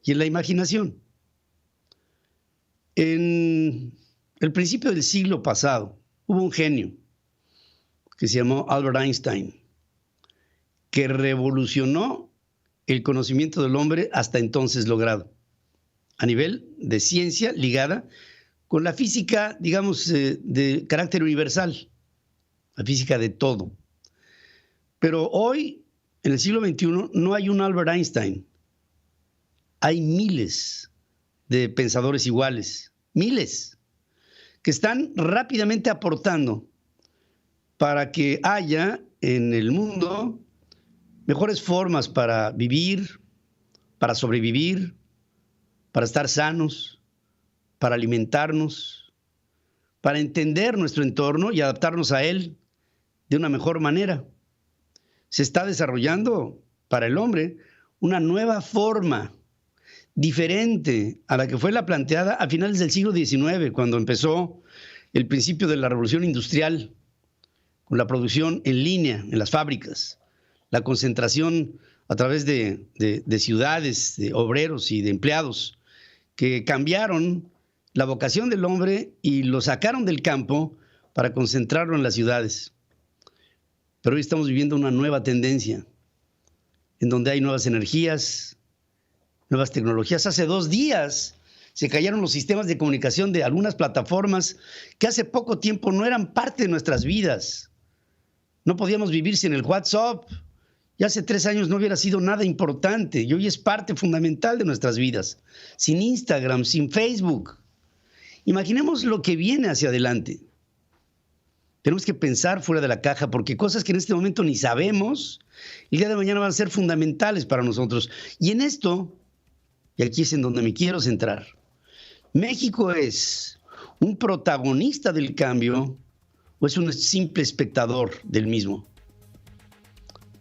y en la imaginación. En el principio del siglo pasado hubo un genio que se llamó Albert Einstein, que revolucionó el conocimiento del hombre hasta entonces logrado, a nivel de ciencia ligada con la física, digamos, de carácter universal, la física de todo. Pero hoy, en el siglo XXI, no hay un Albert Einstein. Hay miles de pensadores iguales, miles, que están rápidamente aportando para que haya en el mundo mejores formas para vivir, para sobrevivir, para estar sanos, para alimentarnos, para entender nuestro entorno y adaptarnos a él de una mejor manera. Se está desarrollando para el hombre una nueva forma diferente a la que fue la planteada a finales del siglo XIX, cuando empezó el principio de la revolución industrial, con la producción en línea en las fábricas, la concentración a través de ciudades, de obreros y de empleados, que cambiaron la vocación del hombre y lo sacaron del campo para concentrarlo en las ciudades. Pero hoy estamos viviendo una nueva tendencia, en donde hay nuevas energías, nuevas tecnologías. Hace 2 días se cayeron los sistemas de comunicación de algunas plataformas que hace poco tiempo no eran parte de nuestras vidas. No podíamos vivir sin el WhatsApp. Y hace 3 años no hubiera sido nada importante. Y hoy es parte fundamental de nuestras vidas. Sin Instagram, sin Facebook. Imaginemos lo que viene hacia adelante. Tenemos que pensar fuera de la caja, porque cosas que en este momento ni sabemos, el día de mañana van a ser fundamentales para nosotros. Y en esto, y aquí es en donde me quiero centrar, ¿México es un protagonista del cambio o es un simple espectador del mismo?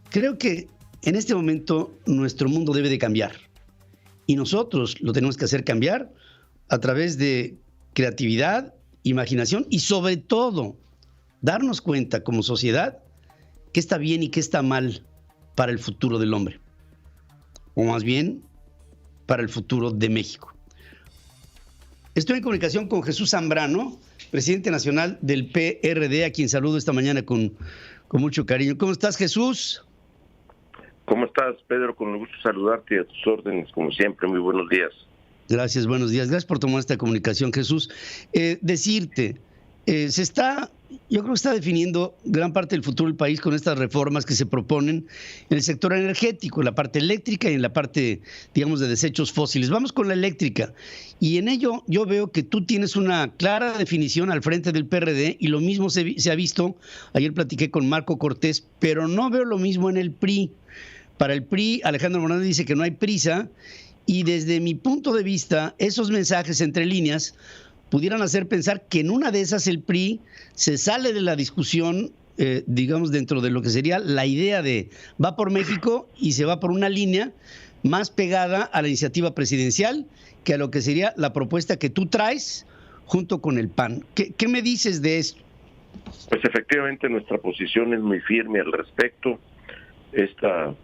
Creo que en este momento nuestro mundo debe de cambiar. Y nosotros lo tenemos que hacer cambiar a través de creatividad, imaginación y sobre todo darnos cuenta como sociedad qué está bien y qué está mal para el futuro del hombre. O más bien, para el futuro de México. Estoy en comunicación con Jesús Zambrano, presidente nacional del PRD, a quien saludo esta mañana con mucho cariño. ¿Cómo estás, Jesús? ¿Cómo estás, Pedro? Con gusto saludarte y a tus órdenes, como siempre. Muy buenos días. Gracias, buenos días. Gracias por tomar esta comunicación, Jesús. Yo creo que está definiendo gran parte del futuro del país con estas reformas que se proponen en el sector energético, en la parte eléctrica y en la parte, digamos, de desechos fósiles. Vamos con la eléctrica. Y en ello yo veo que tú tienes una clara definición al frente del PRD y lo mismo se ha visto. Ayer platiqué con Marco Cortés, pero no veo lo mismo en el PRI. Para el PRI, Alejandro Moreno dice que no hay prisa y desde mi punto de vista, esos mensajes entre líneas pudieran hacer pensar que en una de esas el PRI se sale de la discusión, digamos, dentro de lo que sería la idea de va por México y se va por una línea más pegada a la iniciativa presidencial que a lo que sería la propuesta que tú traes junto con el PAN. ¿Qué me dices de esto? Pues efectivamente nuestra posición es muy firme al respecto. Esta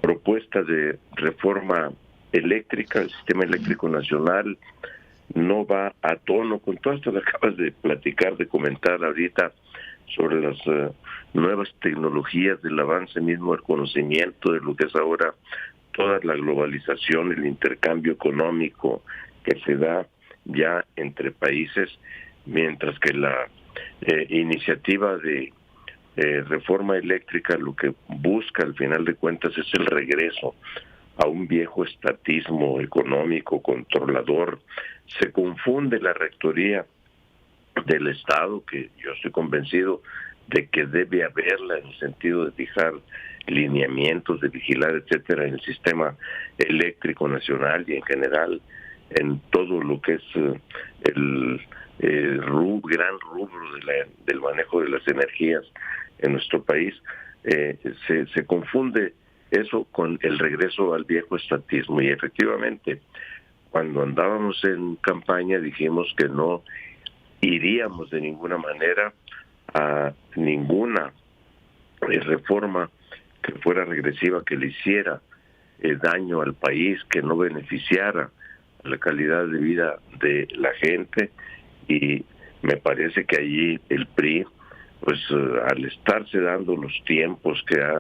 propuesta de reforma eléctrica, el sistema eléctrico nacional, no va a tono con todo esto que acabas de platicar, de comentar ahorita sobre las nuevas tecnologías, del avance mismo del conocimiento de lo que es ahora toda la globalización, el intercambio económico que se da ya entre países, mientras que la iniciativa de reforma eléctrica lo que busca al final de cuentas es el regreso a un viejo estatismo económico controlador. Se confunde la rectoría del Estado, que yo estoy convencido de que debe haberla en el sentido de fijar lineamientos, de vigilar, etcétera, en el sistema eléctrico nacional y en general en todo lo que es el gran rubro del manejo de las energías en nuestro país. Se confunde eso con el regreso al viejo estatismo, y efectivamente cuando andábamos en campaña dijimos que no iríamos de ninguna manera a ninguna reforma que fuera regresiva, que le hiciera daño al país, que no beneficiara a la calidad de vida de la gente. Y me parece que allí el PRI, pues al estarse dando los tiempos que ha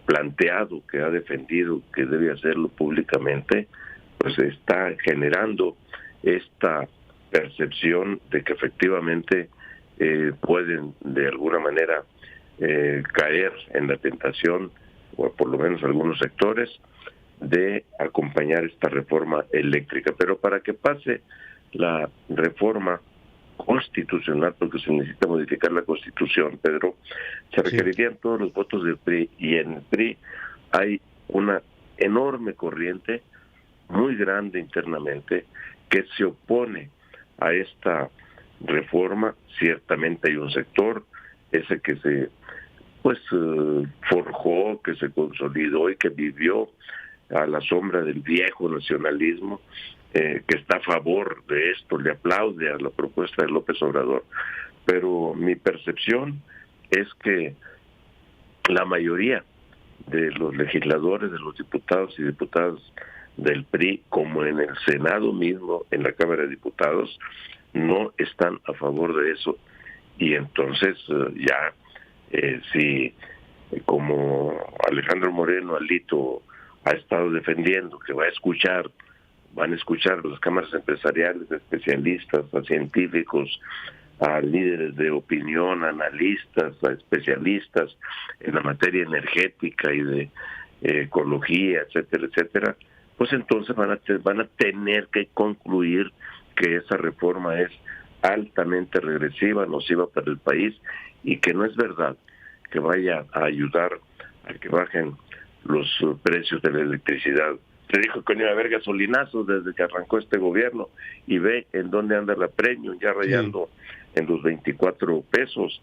planteado, que ha defendido que debe hacerlo públicamente, pues está generando esta percepción de que efectivamente pueden de alguna manera caer en la tentación, o por lo menos algunos sectores, de acompañar esta reforma eléctrica. Pero para que pase la reforma constitucional, porque se necesita modificar la Constitución, Pedro, se requerirían todos los votos del PRI, y en el PRI hay una enorme corriente, muy grande internamente, que se opone a esta reforma. Ciertamente hay un sector, ese que se forjó, que se consolidó y que vivió a la sombra del viejo nacionalismo, que está a favor de esto, le aplaude a la propuesta de López Obrador. Pero mi percepción es que la mayoría de los legisladores, de los diputados y diputadas del PRI, como en el Senado mismo, en la Cámara de Diputados, no están a favor de eso. Y entonces si como Alejandro Moreno, Alito, ha estado defendiendo que van a escuchar las cámaras empresariales, a especialistas, a científicos, a líderes de opinión, analistas, a especialistas en la materia energética y de ecología, etcétera, etcétera, pues entonces van a tener que concluir que esa reforma es altamente regresiva, nociva para el país, y que no es verdad que vaya a ayudar a que bajen los precios de la electricidad. Se dijo que no iba a haber gasolinazos desde que arrancó este gobierno, y ve en dónde anda la premium, ya rayando en los 24 pesos,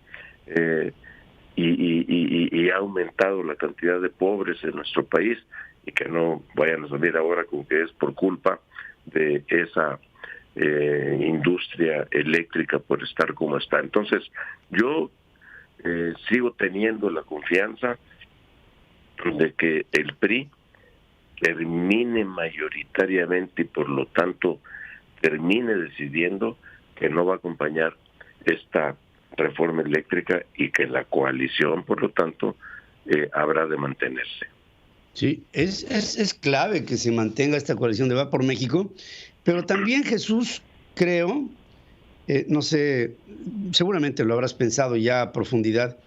y ha aumentado la cantidad de pobres en nuestro país, y que no vayan a salir ahora con que es por culpa de esa industria eléctrica por estar como está. Entonces yo sigo teniendo la confianza de que el PRI termine mayoritariamente, y por lo tanto termine decidiendo que no va a acompañar esta reforma eléctrica, y que la coalición, por lo tanto, habrá de mantenerse. Sí, es clave que se mantenga esta coalición de Va por México, pero también, Jesús, creo, no sé, seguramente lo habrás pensado ya a profundidad,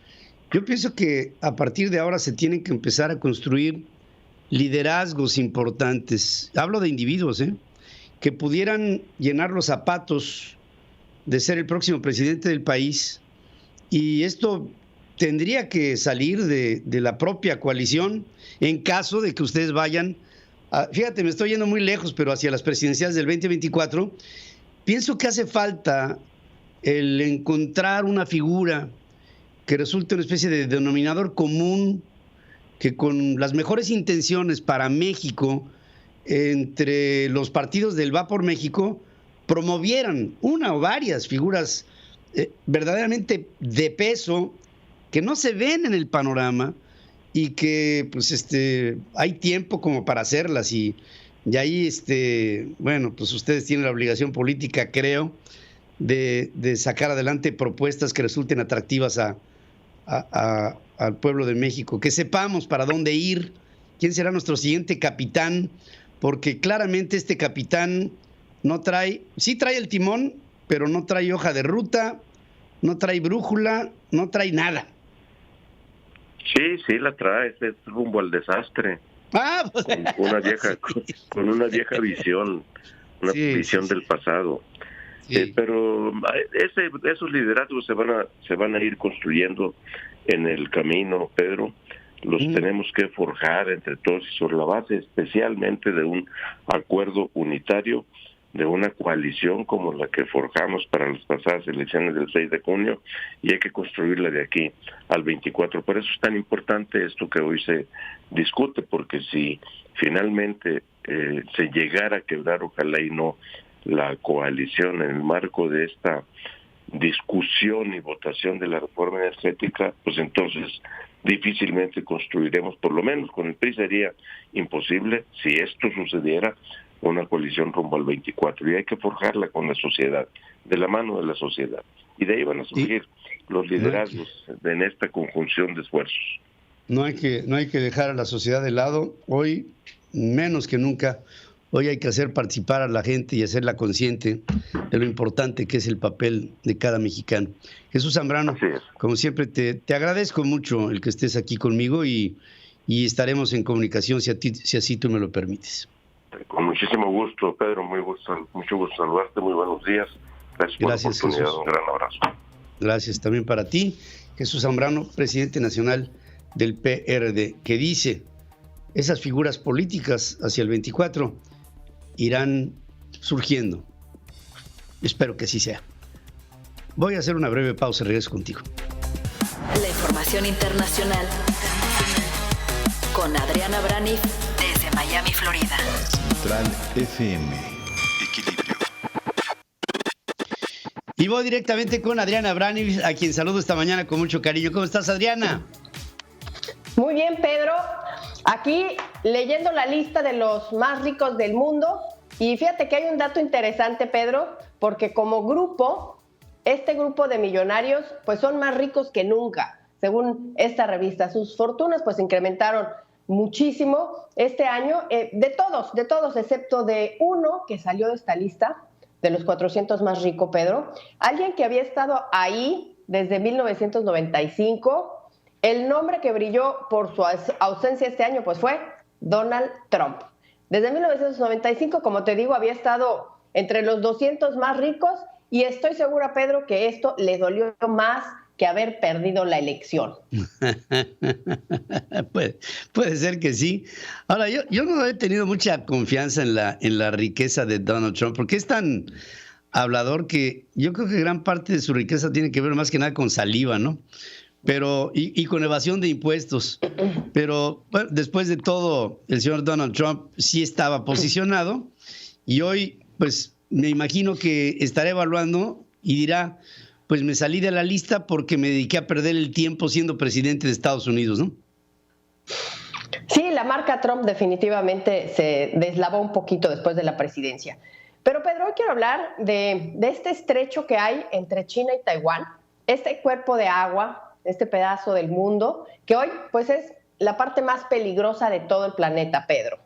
yo pienso que a partir de ahora se tienen que empezar a construir liderazgos importantes. Hablo de individuos, que pudieran llenar los zapatos de ser el próximo presidente del país, y esto tendría que salir de la propia coalición en caso de que ustedes vayan, fíjate, me estoy yendo muy lejos, pero hacia las presidenciales del 2024, pienso que hace falta el encontrar una figura que resulte una especie de denominador común, que con las mejores intenciones para México, entre los partidos del Va por México, promovieran una o varias figuras verdaderamente de peso que no se ven en el panorama y que pues hay tiempo como para hacerlas y ahí bueno, pues ustedes tienen la obligación política, creo, de sacar adelante propuestas que resulten atractivas al pueblo de México, que sepamos para dónde ir, quién será nuestro siguiente capitán, porque claramente este capitán sí trae el timón, pero no trae hoja de ruta, no trae brújula, no trae nada. Sí, la trae, es rumbo al desastre. Pues, con una vieja visión, visión del pasado. Sí. Pero esos liderazgos se van a ir construyendo en el camino, Pedro. Los tenemos que forjar entre todos y sobre la base especialmente de un acuerdo unitario, de una coalición como la que forjamos para las pasadas elecciones del 6 de junio, y hay que construirla de aquí al 24. Por eso es tan importante esto que hoy se discute, porque si finalmente se llegara a quebrar, ojalá y no, la coalición en el marco de esta discusión y votación de la reforma energética, pues entonces difícilmente construiremos, por lo menos con el PRI sería imposible, si esto sucediera, una coalición rumbo al 24, y hay que forjarla con la sociedad, de la mano de la sociedad, y de ahí van a surgir los liderazgos en esta conjunción de esfuerzos. No hay que dejar a la sociedad de lado, hoy menos que nunca. Hoy hay que hacer participar a la gente y hacerla consciente de lo importante que es el papel de cada mexicano. Jesús Zambrano, como siempre, te agradezco mucho el que estés aquí conmigo y estaremos en comunicación si así tú me lo permites. Con muchísimo gusto, Pedro, mucho gusto saludarte, muy buenos días. Gracias por la oportunidad, Jesús. Un gran abrazo. Gracias también para ti, Jesús Zambrano, presidente nacional del PRD, que dice, esas figuras políticas hacia el 24 irán surgiendo. Espero que así sea. Voy a hacer una breve pausa y regreso contigo. La información internacional con Adriana Braniff desde Miami, Florida. Central FM. Equilibrio. Y voy directamente con Adriana Braniff, a quien saludo esta mañana con mucho cariño. ¿Cómo estás, Adriana? Muy bien, Pedro. Aquí leyendo la lista de los más ricos del mundo, y fíjate que hay un dato interesante, Pedro, porque como grupo, este grupo de millonarios pues son más ricos que nunca, según esta revista. Sus fortunas pues incrementaron muchísimo este año, de todos, excepto de uno que salió de esta lista, de los 400 más ricos, Pedro, alguien que había estado ahí desde 1995. El nombre que brilló por su ausencia este año pues fue Donald Trump. Desde 1995, como te digo, había estado entre los 200 más ricos y estoy segura, Pedro, que esto le dolió más que haber perdido la elección. Puede ser que sí. Ahora, yo no he tenido mucha confianza en la riqueza de Donald Trump, porque es tan hablador que yo creo que gran parte de su riqueza tiene que ver más que nada con saliva, ¿no? Pero y con evasión de impuestos. Pero bueno, después de todo, el señor Donald Trump sí estaba posicionado y hoy, pues, me imagino que estará evaluando y dirá, pues me salí de la lista porque me dediqué a perder el tiempo siendo presidente de Estados Unidos, ¿no? Sí, la marca Trump definitivamente se deslavó un poquito después de la presidencia. Pero, Pedro, hoy quiero hablar de este estrecho que hay entre China y Taiwán, este cuerpo de agua, este pedazo del mundo, que hoy pues es la parte más peligrosa de todo el planeta, Pedro,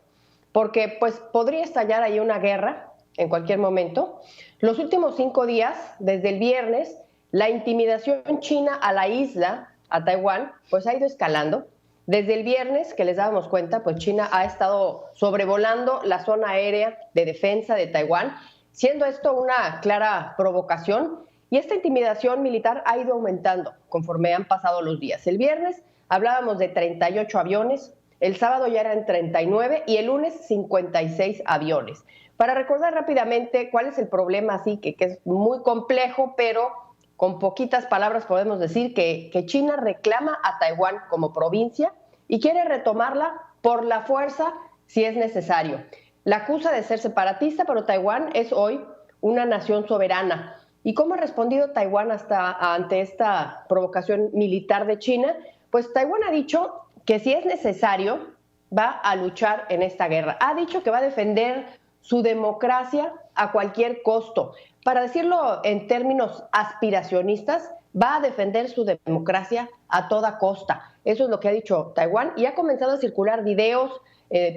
porque pues podría estallar ahí una guerra en cualquier momento. Los últimos 5 días, desde el viernes, la intimidación china a la isla, a Taiwán, pues ha ido escalando. Desde el viernes, que les dábamos cuenta, pues China ha estado sobrevolando la zona aérea de defensa de Taiwán, siendo esto una clara provocación. Y esta intimidación militar ha ido aumentando conforme han pasado los días. El viernes hablábamos de 38 aviones, el sábado ya eran 39 y el lunes 56 aviones. Para recordar rápidamente cuál es el problema, así que es muy complejo, pero con poquitas palabras podemos decir que China reclama a Taiwán como provincia y quiere retomarla por la fuerza si es necesario. La acusa de ser separatista, pero Taiwán es hoy una nación soberana. ¿Y cómo ha respondido Taiwán ante esta provocación militar de China? Pues Taiwán ha dicho que si es necesario va a luchar en esta guerra. Ha dicho que va a defender su democracia a cualquier costo. Para decirlo en términos aspiracionistas, va a defender su democracia a toda costa. Eso es lo que ha dicho Taiwán y ha comenzado a circular videos,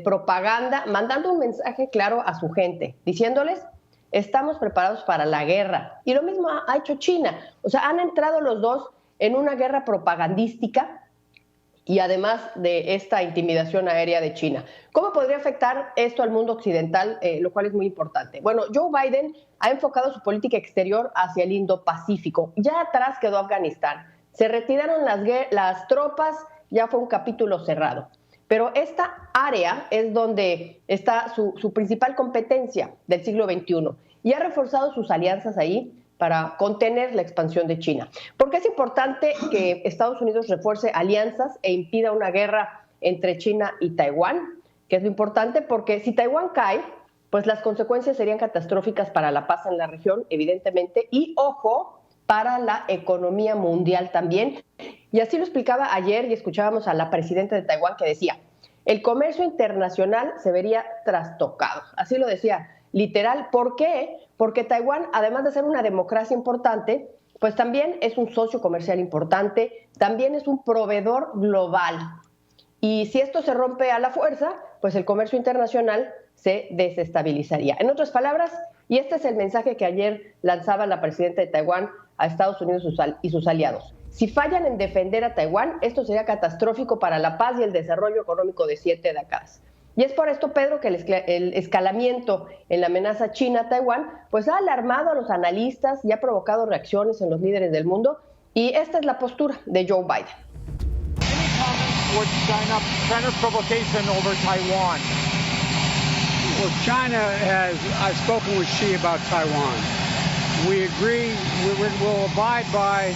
propaganda, mandando un mensaje claro a su gente, diciéndoles: estamos preparados para la guerra. Y lo mismo ha hecho China. O sea, han entrado los dos en una guerra propagandística y además de esta intimidación aérea de China. ¿Cómo podría afectar esto al mundo occidental? Lo cual es muy importante. Bueno, Joe Biden ha enfocado su política exterior hacia el Indo-Pacífico. Ya atrás quedó Afganistán. Se retiraron las tropas, ya fue un capítulo cerrado. Pero esta área es donde está su principal competencia del siglo XXI y ha reforzado sus alianzas ahí para contener la expansión de China. Porque es importante que Estados Unidos refuerce alianzas e impida una guerra entre China y Taiwán, que es lo importante, porque si Taiwán cae, pues las consecuencias serían catastróficas para la paz en la región, evidentemente, y ojo, para la economía mundial también. Y así lo explicaba ayer y escuchábamos a la presidenta de Taiwán que decía: el comercio internacional se vería trastocado. Así lo decía, literal. ¿Por qué? Porque Taiwán, además de ser una democracia importante, pues también es un socio comercial importante, también es un proveedor global. Y si esto se rompe a la fuerza, pues el comercio internacional se desestabilizaría. En otras palabras, y este es el mensaje que ayer lanzaba la presidenta de Taiwán a Estados Unidos y sus aliados: si fallan en defender a Taiwán, esto sería catastrófico para la paz y el desarrollo económico de 7 décadas. Y es por esto, Pedro, que el escalamiento en la amenaza China a Taiwán pues ha alarmado a los analistas y ha provocado reacciones en los líderes del mundo. Y esta es la postura de Joe Biden. China's provocation over Taiwan. Well, I've spoken with Xi about Taiwan. We agree, we'll abide by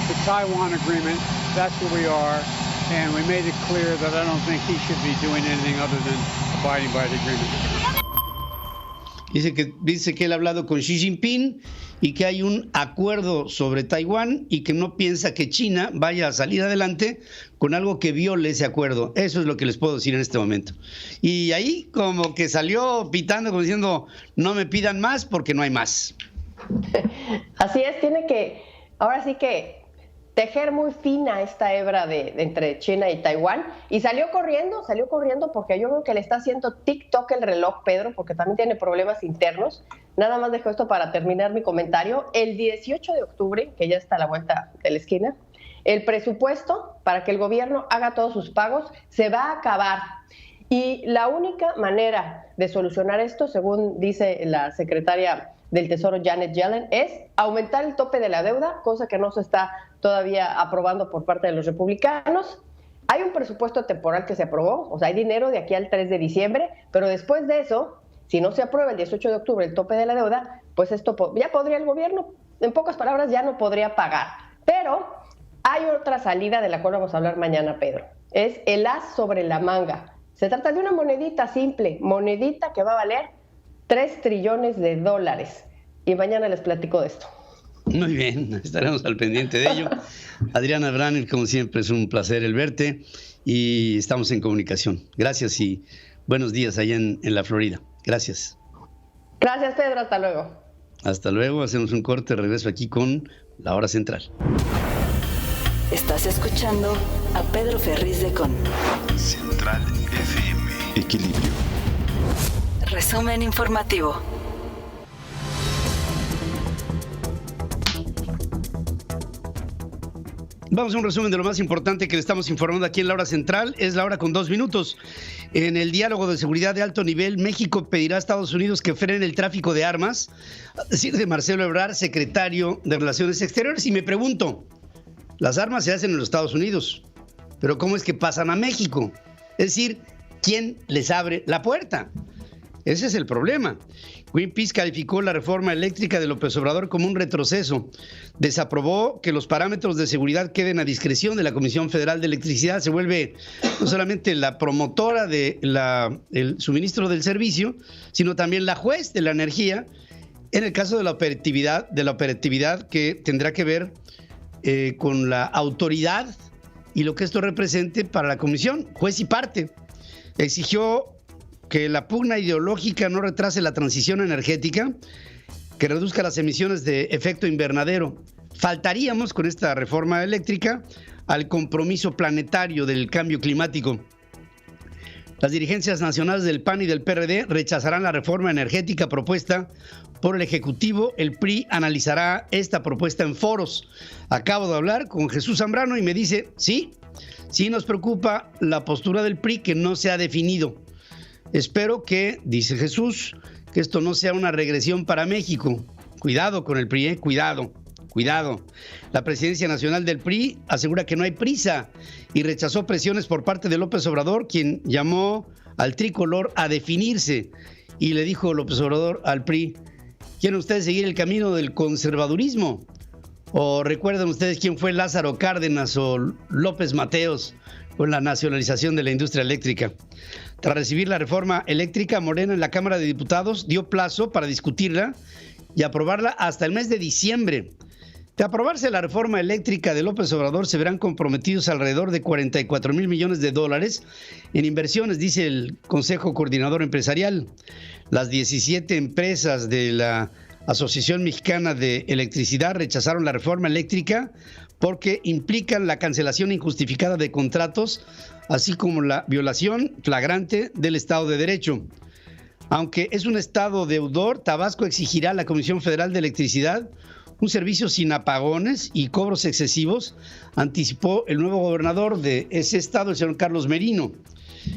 the Taiwan agreement. That's what we are. And we made it clear that I don't think he should be doing anything other than abiding by the agreement. Dice que él ha hablado con Xi Jinping y que hay un acuerdo sobre Taiwán y que no piensa que China vaya a salir adelante con algo que viole ese acuerdo. Eso es lo que les puedo decir en este momento. Y ahí como que salió pitando, como diciendo: no me pidan más porque no hay más. Así es, tiene que, ahora sí que tejer muy fina esta hebra entre China y Taiwán, y salió corriendo porque yo creo que le está haciendo TikTok el reloj, Pedro, porque también tiene problemas internos. Nada más dejo esto para terminar mi comentario. El 18 de octubre, que ya está a la vuelta de la esquina, el presupuesto para que el gobierno haga todos sus pagos se va a acabar. Y la única manera de solucionar esto, según dice la secretaria del Tesoro Janet Yellen, es aumentar el tope de la deuda, cosa que no se está todavía aprobando por parte de los republicanos. Hay un presupuesto temporal que se aprobó, o sea, hay dinero de aquí al 3 de diciembre, pero después de eso, si no se aprueba el 18 de octubre el tope de la deuda, pues esto ya podría el gobierno, en pocas palabras, ya no podría pagar. Pero hay otra salida de la cual vamos a hablar mañana, Pedro. Es el as sobre la manga. Se trata de una monedita simple, monedita que va a valer $3 trillones. Y mañana les platico de esto. Muy bien, estaremos al pendiente de ello. Adriana Branner, como siempre, es un placer el verte y estamos en comunicación. Gracias y buenos días allá en la Florida. Gracias. Gracias, Pedro. Hasta luego. Hasta luego. Hacemos un corte. Regreso aquí con La Hora Central. Estás escuchando a Pedro Ferriz de Con. Central FM. Equilibrio. Resumen informativo. Vamos a un resumen de lo más importante que le estamos informando aquí en La Hora Central. Es la hora con 2 minutos. En el diálogo de seguridad de alto nivel, México pedirá a Estados Unidos que frene el tráfico de armas, a decir de Marcelo Ebrard, secretario de Relaciones Exteriores. Y me pregunto, las armas se hacen en los Estados Unidos, pero ¿cómo es que pasan a México? Es decir, ¿quién les abre la puerta? Ese es el problema. Greenpeace calificó la reforma eléctrica de López Obrador como un retroceso. Desaprobó que los parámetros de seguridad queden a discreción de la Comisión Federal de Electricidad. Se vuelve no solamente la promotora del suministro del servicio, sino también la juez de la energía en el caso de la operatividad que tendrá que ver con la autoridad y lo que esto represente para la Comisión, juez y parte. Exigió que la pugna ideológica no retrase la transición energética, que reduzca las emisiones de efecto invernadero. Faltaríamos con esta reforma eléctrica al compromiso planetario del cambio climático. Las dirigencias nacionales del PAN y del PRD rechazarán la reforma energética propuesta por el Ejecutivo. El PRI analizará esta propuesta en foros. Acabo de hablar con Jesús Zambrano y me dice, sí nos preocupa la postura del PRI que no se ha definido. Espero que, dice Jesús, que esto no sea una regresión para México. Cuidado con el PRI, cuidado. La presidencia nacional del PRI asegura que no hay prisa y rechazó presiones por parte de López Obrador, quien llamó al tricolor a definirse. Y le dijo López Obrador al PRI, ¿quieren ustedes seguir el camino del conservadurismo? ¿O recuerdan ustedes quién fue Lázaro Cárdenas o López Mateos con la nacionalización de la industria eléctrica? Tras recibir la reforma eléctrica, Morena en la Cámara de Diputados dio plazo para discutirla y aprobarla hasta el mes de diciembre. De aprobarse la reforma eléctrica de López Obrador, se verán comprometidos alrededor de 44,000 millones de dólares en inversiones, dice el Consejo Coordinador Empresarial. Las 17 empresas de la Asociación Mexicana de Electricidad rechazaron la reforma eléctrica porque implican la cancelación injustificada de contratos, así como la violación flagrante del Estado de Derecho. Aunque es un estado deudor, Tabasco exigirá a la Comisión Federal de Electricidad un servicio sin apagones y cobros excesivos, anticipó el nuevo gobernador de ese estado, el señor Carlos Merino.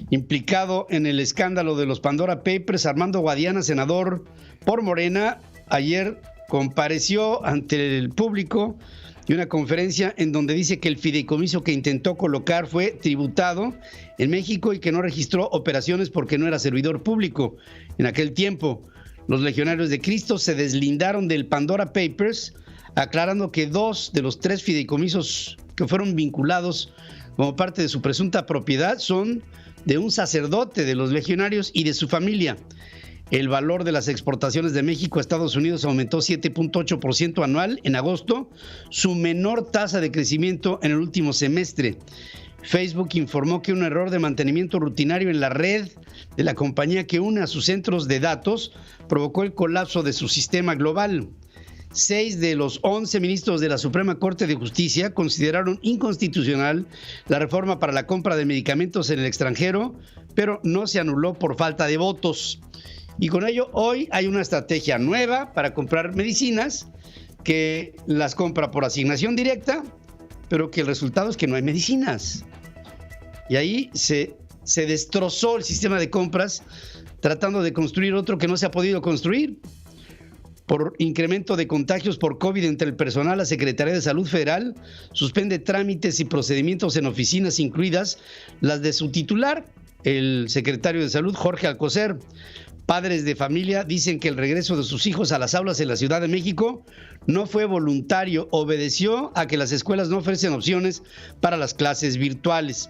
Implicado en el escándalo de los Pandora Papers, Armando Guadiana, senador por Morena, ayer compareció ante el público de una conferencia en donde dice que el fideicomiso que intentó colocar fue tributado en México y que no registró operaciones porque no era servidor público en aquel tiempo. Los legionarios de Cristo se deslindaron del Pandora Papers, aclarando que 2 de los 3 fideicomisos que fueron vinculados como parte de su presunta propiedad son de un sacerdote de los legionarios y de su familia. El valor de las exportaciones de México a Estados Unidos aumentó 7.8% anual en agosto, su menor tasa de crecimiento en el último semestre. Facebook informó que un error de mantenimiento rutinario en la red de la compañía que une a sus centros de datos provocó el colapso de su sistema global. 6 de los 11 ministros de la Suprema Corte de Justicia consideraron inconstitucional la reforma para la compra de medicamentos en el extranjero, pero no se anuló por falta de votos. Y con ello, hoy hay una estrategia nueva para comprar medicinas que las compra por asignación directa, pero que el resultado es que no hay medicinas. Y ahí se destrozó el sistema de compras tratando de construir otro que no se ha podido construir. Por incremento de contagios por COVID entre el personal, la Secretaría de Salud Federal suspende trámites y procedimientos en oficinas, incluidas las de su titular, el secretario de Salud, Jorge Alcocer. Padres de familia dicen que el regreso de sus hijos a las aulas en la Ciudad de México no fue voluntario, obedeció a que las escuelas no ofrecen opciones para las clases virtuales.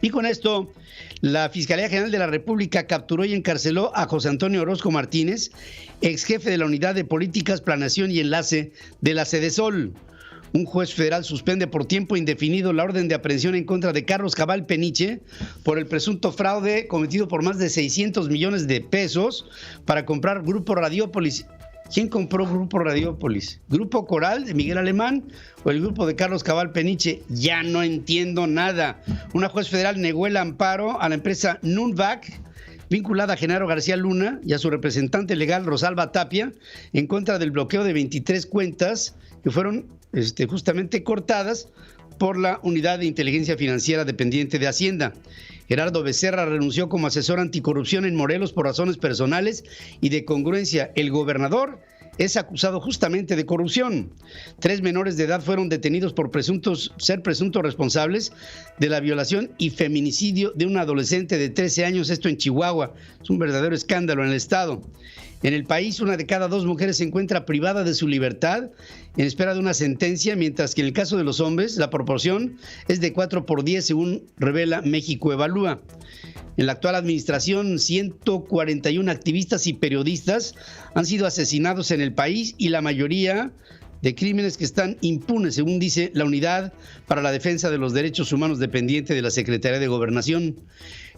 Y con esto, la Fiscalía General de la República capturó y encarceló a José Antonio Orozco Martínez, ex jefe de la Unidad de Políticas, Planeación y Enlace de la Sedesol. Un juez federal suspende por tiempo indefinido la orden de aprehensión en contra de Carlos Cabal Peniche por el presunto fraude cometido por más de 600 millones de pesos para comprar Grupo Radiópolis. ¿Quién compró Grupo Radiópolis? ¿Grupo Coral de Miguel Alemán o el grupo de Carlos Cabal Peniche? Ya no entiendo nada. Una juez federal negó el amparo a la empresa Nunvac, vinculada a Genaro García Luna y a su representante legal Rosalba Tapia, en contra del bloqueo de 23 cuentas que fueron justamente cortadas por la Unidad de Inteligencia Financiera dependiente de Hacienda. Gerardo Becerra renunció como asesor anticorrupción en Morelos por razones personales y de congruencia. El gobernador es acusado justamente de corrupción. 3 menores de edad fueron detenidos por ser presuntos responsables de la violación y feminicidio de una adolescente de 13 años, esto en Chihuahua. Es un verdadero escándalo en el estado. En el país, 1 de cada 2 mujeres se encuentra privada de su libertad en espera de una sentencia, mientras que en el caso de los hombres, la proporción es de 4/10, según revela México Evalúa. En la actual administración, 141 activistas y periodistas han sido asesinados en el país y la mayoría de crímenes que están impunes, según dice la Unidad para la Defensa de los Derechos Humanos dependiente de la Secretaría de Gobernación.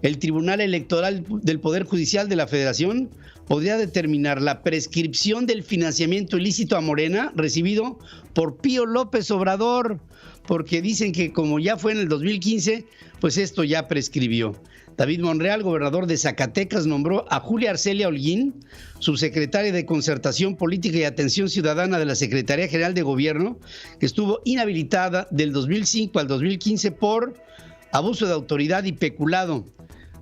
El Tribunal Electoral del Poder Judicial de la Federación podría determinar la prescripción del financiamiento ilícito a Morena recibido por Pío López Obrador, porque dicen que como ya fue en el 2015, pues esto ya prescribió. David Monreal, gobernador de Zacatecas, nombró a Julia Arcelia Holguín, subsecretaria de Concertación Política y Atención Ciudadana de la Secretaría General de Gobierno, que estuvo inhabilitada del 2005 al 2015 por abuso de autoridad y peculado.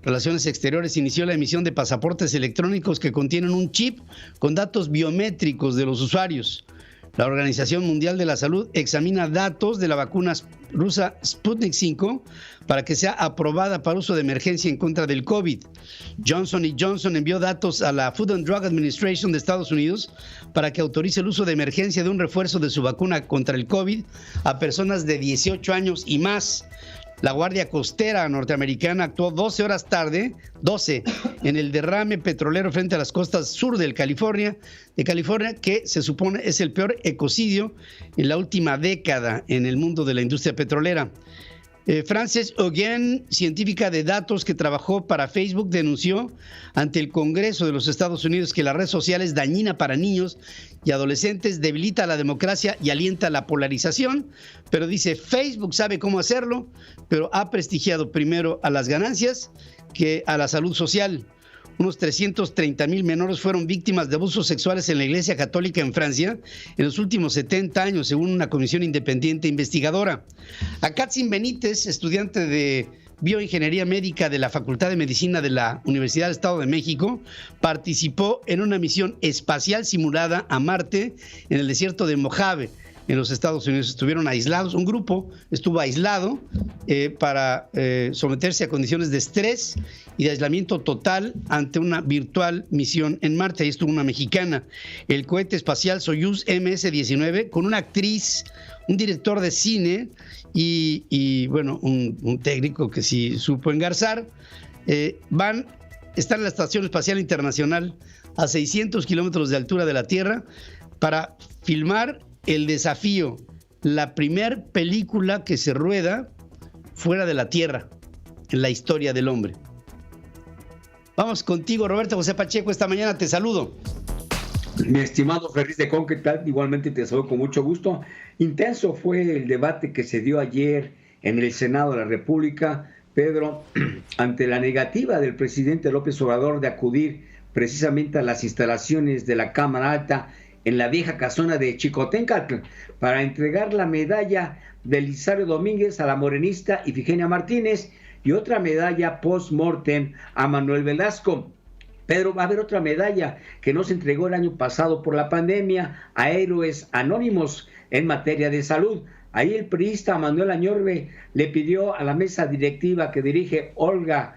Relaciones Exteriores inició la emisión de pasaportes electrónicos que contienen un chip con datos biométricos de los usuarios. La Organización Mundial de la Salud examina datos de la vacuna rusa Sputnik 5 para que sea aprobada para uso de emergencia en contra del COVID. Johnson & Johnson envió datos a la Food and Drug Administration de Estados Unidos para que autorice el uso de emergencia de un refuerzo de su vacuna contra el COVID a personas de 18 años y más. La Guardia Costera norteamericana actuó 12 horas tarde, en el derrame petrolero frente a las costas sur de California, que se supone es el peor ecocidio en la última década en el mundo de la industria petrolera. Frances Haugen, científica de datos que trabajó para Facebook, denunció ante el Congreso de los Estados Unidos que la red social es dañina para niños y adolescentes, debilita la democracia y alienta la polarización, pero dice Facebook sabe cómo hacerlo, pero ha prestigiado primero a las ganancias que a la salud social. Unos 330,000 menores fueron víctimas de abusos sexuales en la Iglesia Católica en Francia en los últimos 70 años, según una comisión independiente investigadora. Katzin Benítez, estudiante de Bioingeniería Médica de la Facultad de Medicina de la Universidad del Estado de México, participó en una misión espacial simulada a Marte en el desierto de Mojave, en los Estados Unidos. Estuvieron aislados, un grupo estuvo aislado para someterse a condiciones de estrés y de aislamiento total ante una virtual misión en Marte. Ahí estuvo una mexicana. El cohete espacial Soyuz MS-19 con una actriz, un director de cine y bueno, un técnico que sí supo engarzar, están en la Estación Espacial Internacional a 600 kilómetros de altura de la Tierra para filmar El Desafío, la primer película que se rueda fuera de la Tierra en la historia del hombre. Vamos contigo, Roberto José Pacheco, esta mañana te saludo. Mi estimado Ferriz de Con, ¿qué tal? Igualmente te saludo con mucho gusto. Intenso fue el debate que se dio ayer en el Senado de la República, Pedro, ante la negativa del presidente López Obrador de acudir precisamente a las instalaciones de la Cámara Alta en la vieja casona de Chicoténcatl para entregar la medalla de Lizario Domínguez a la morenista Ifigenia Martínez y otra medalla post-mortem a Manuel Velasco. Pedro, va a haber otra medalla que no se entregó el año pasado por la pandemia a héroes anónimos en materia de salud. Ahí el priista Manuel Añorbe le pidió a la mesa directiva que dirige Olga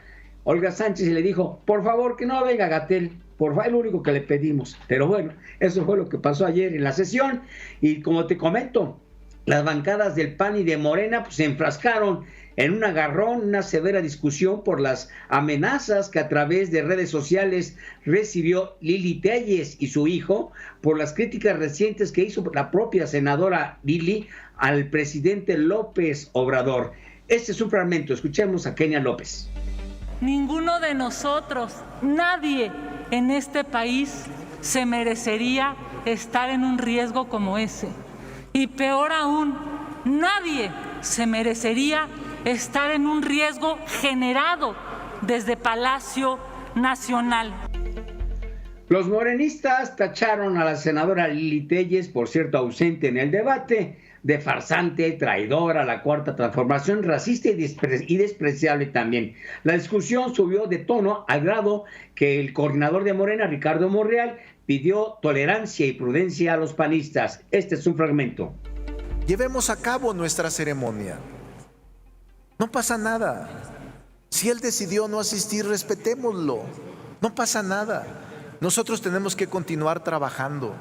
Sánchez y le dijo, por favor, que no venga Gatell, por favor, es lo único que le pedimos. Pero bueno, eso fue lo que pasó ayer en la sesión. Y como te comento, las bancadas del PAN y de Morena pues, se enfrascaron en un agarrón, una severa discusión por las amenazas que a través de redes sociales recibió Lili Telles y su hijo por las críticas recientes que hizo la propia senadora Lili al presidente López Obrador. Este es un fragmento, escuchemos a Kenia López. Ninguno de nosotros, nadie en este país se merecería estar en un riesgo como ese. Y peor aún, nadie se merecería estar en un riesgo generado desde Palacio Nacional. Los morenistas tacharon a la senadora Lili Telles, por cierto ausente en el debate, de farsante, traidora a la Cuarta Transformación, racista y despreciable también. La discusión subió de tono al grado que el coordinador de Morena, Ricardo Monreal, pidió tolerancia y prudencia a los panistas. Este es un fragmento. Llevemos a cabo nuestra ceremonia. No pasa nada. Si él decidió no asistir, respetémoslo. No pasa nada. Nosotros tenemos que continuar trabajando.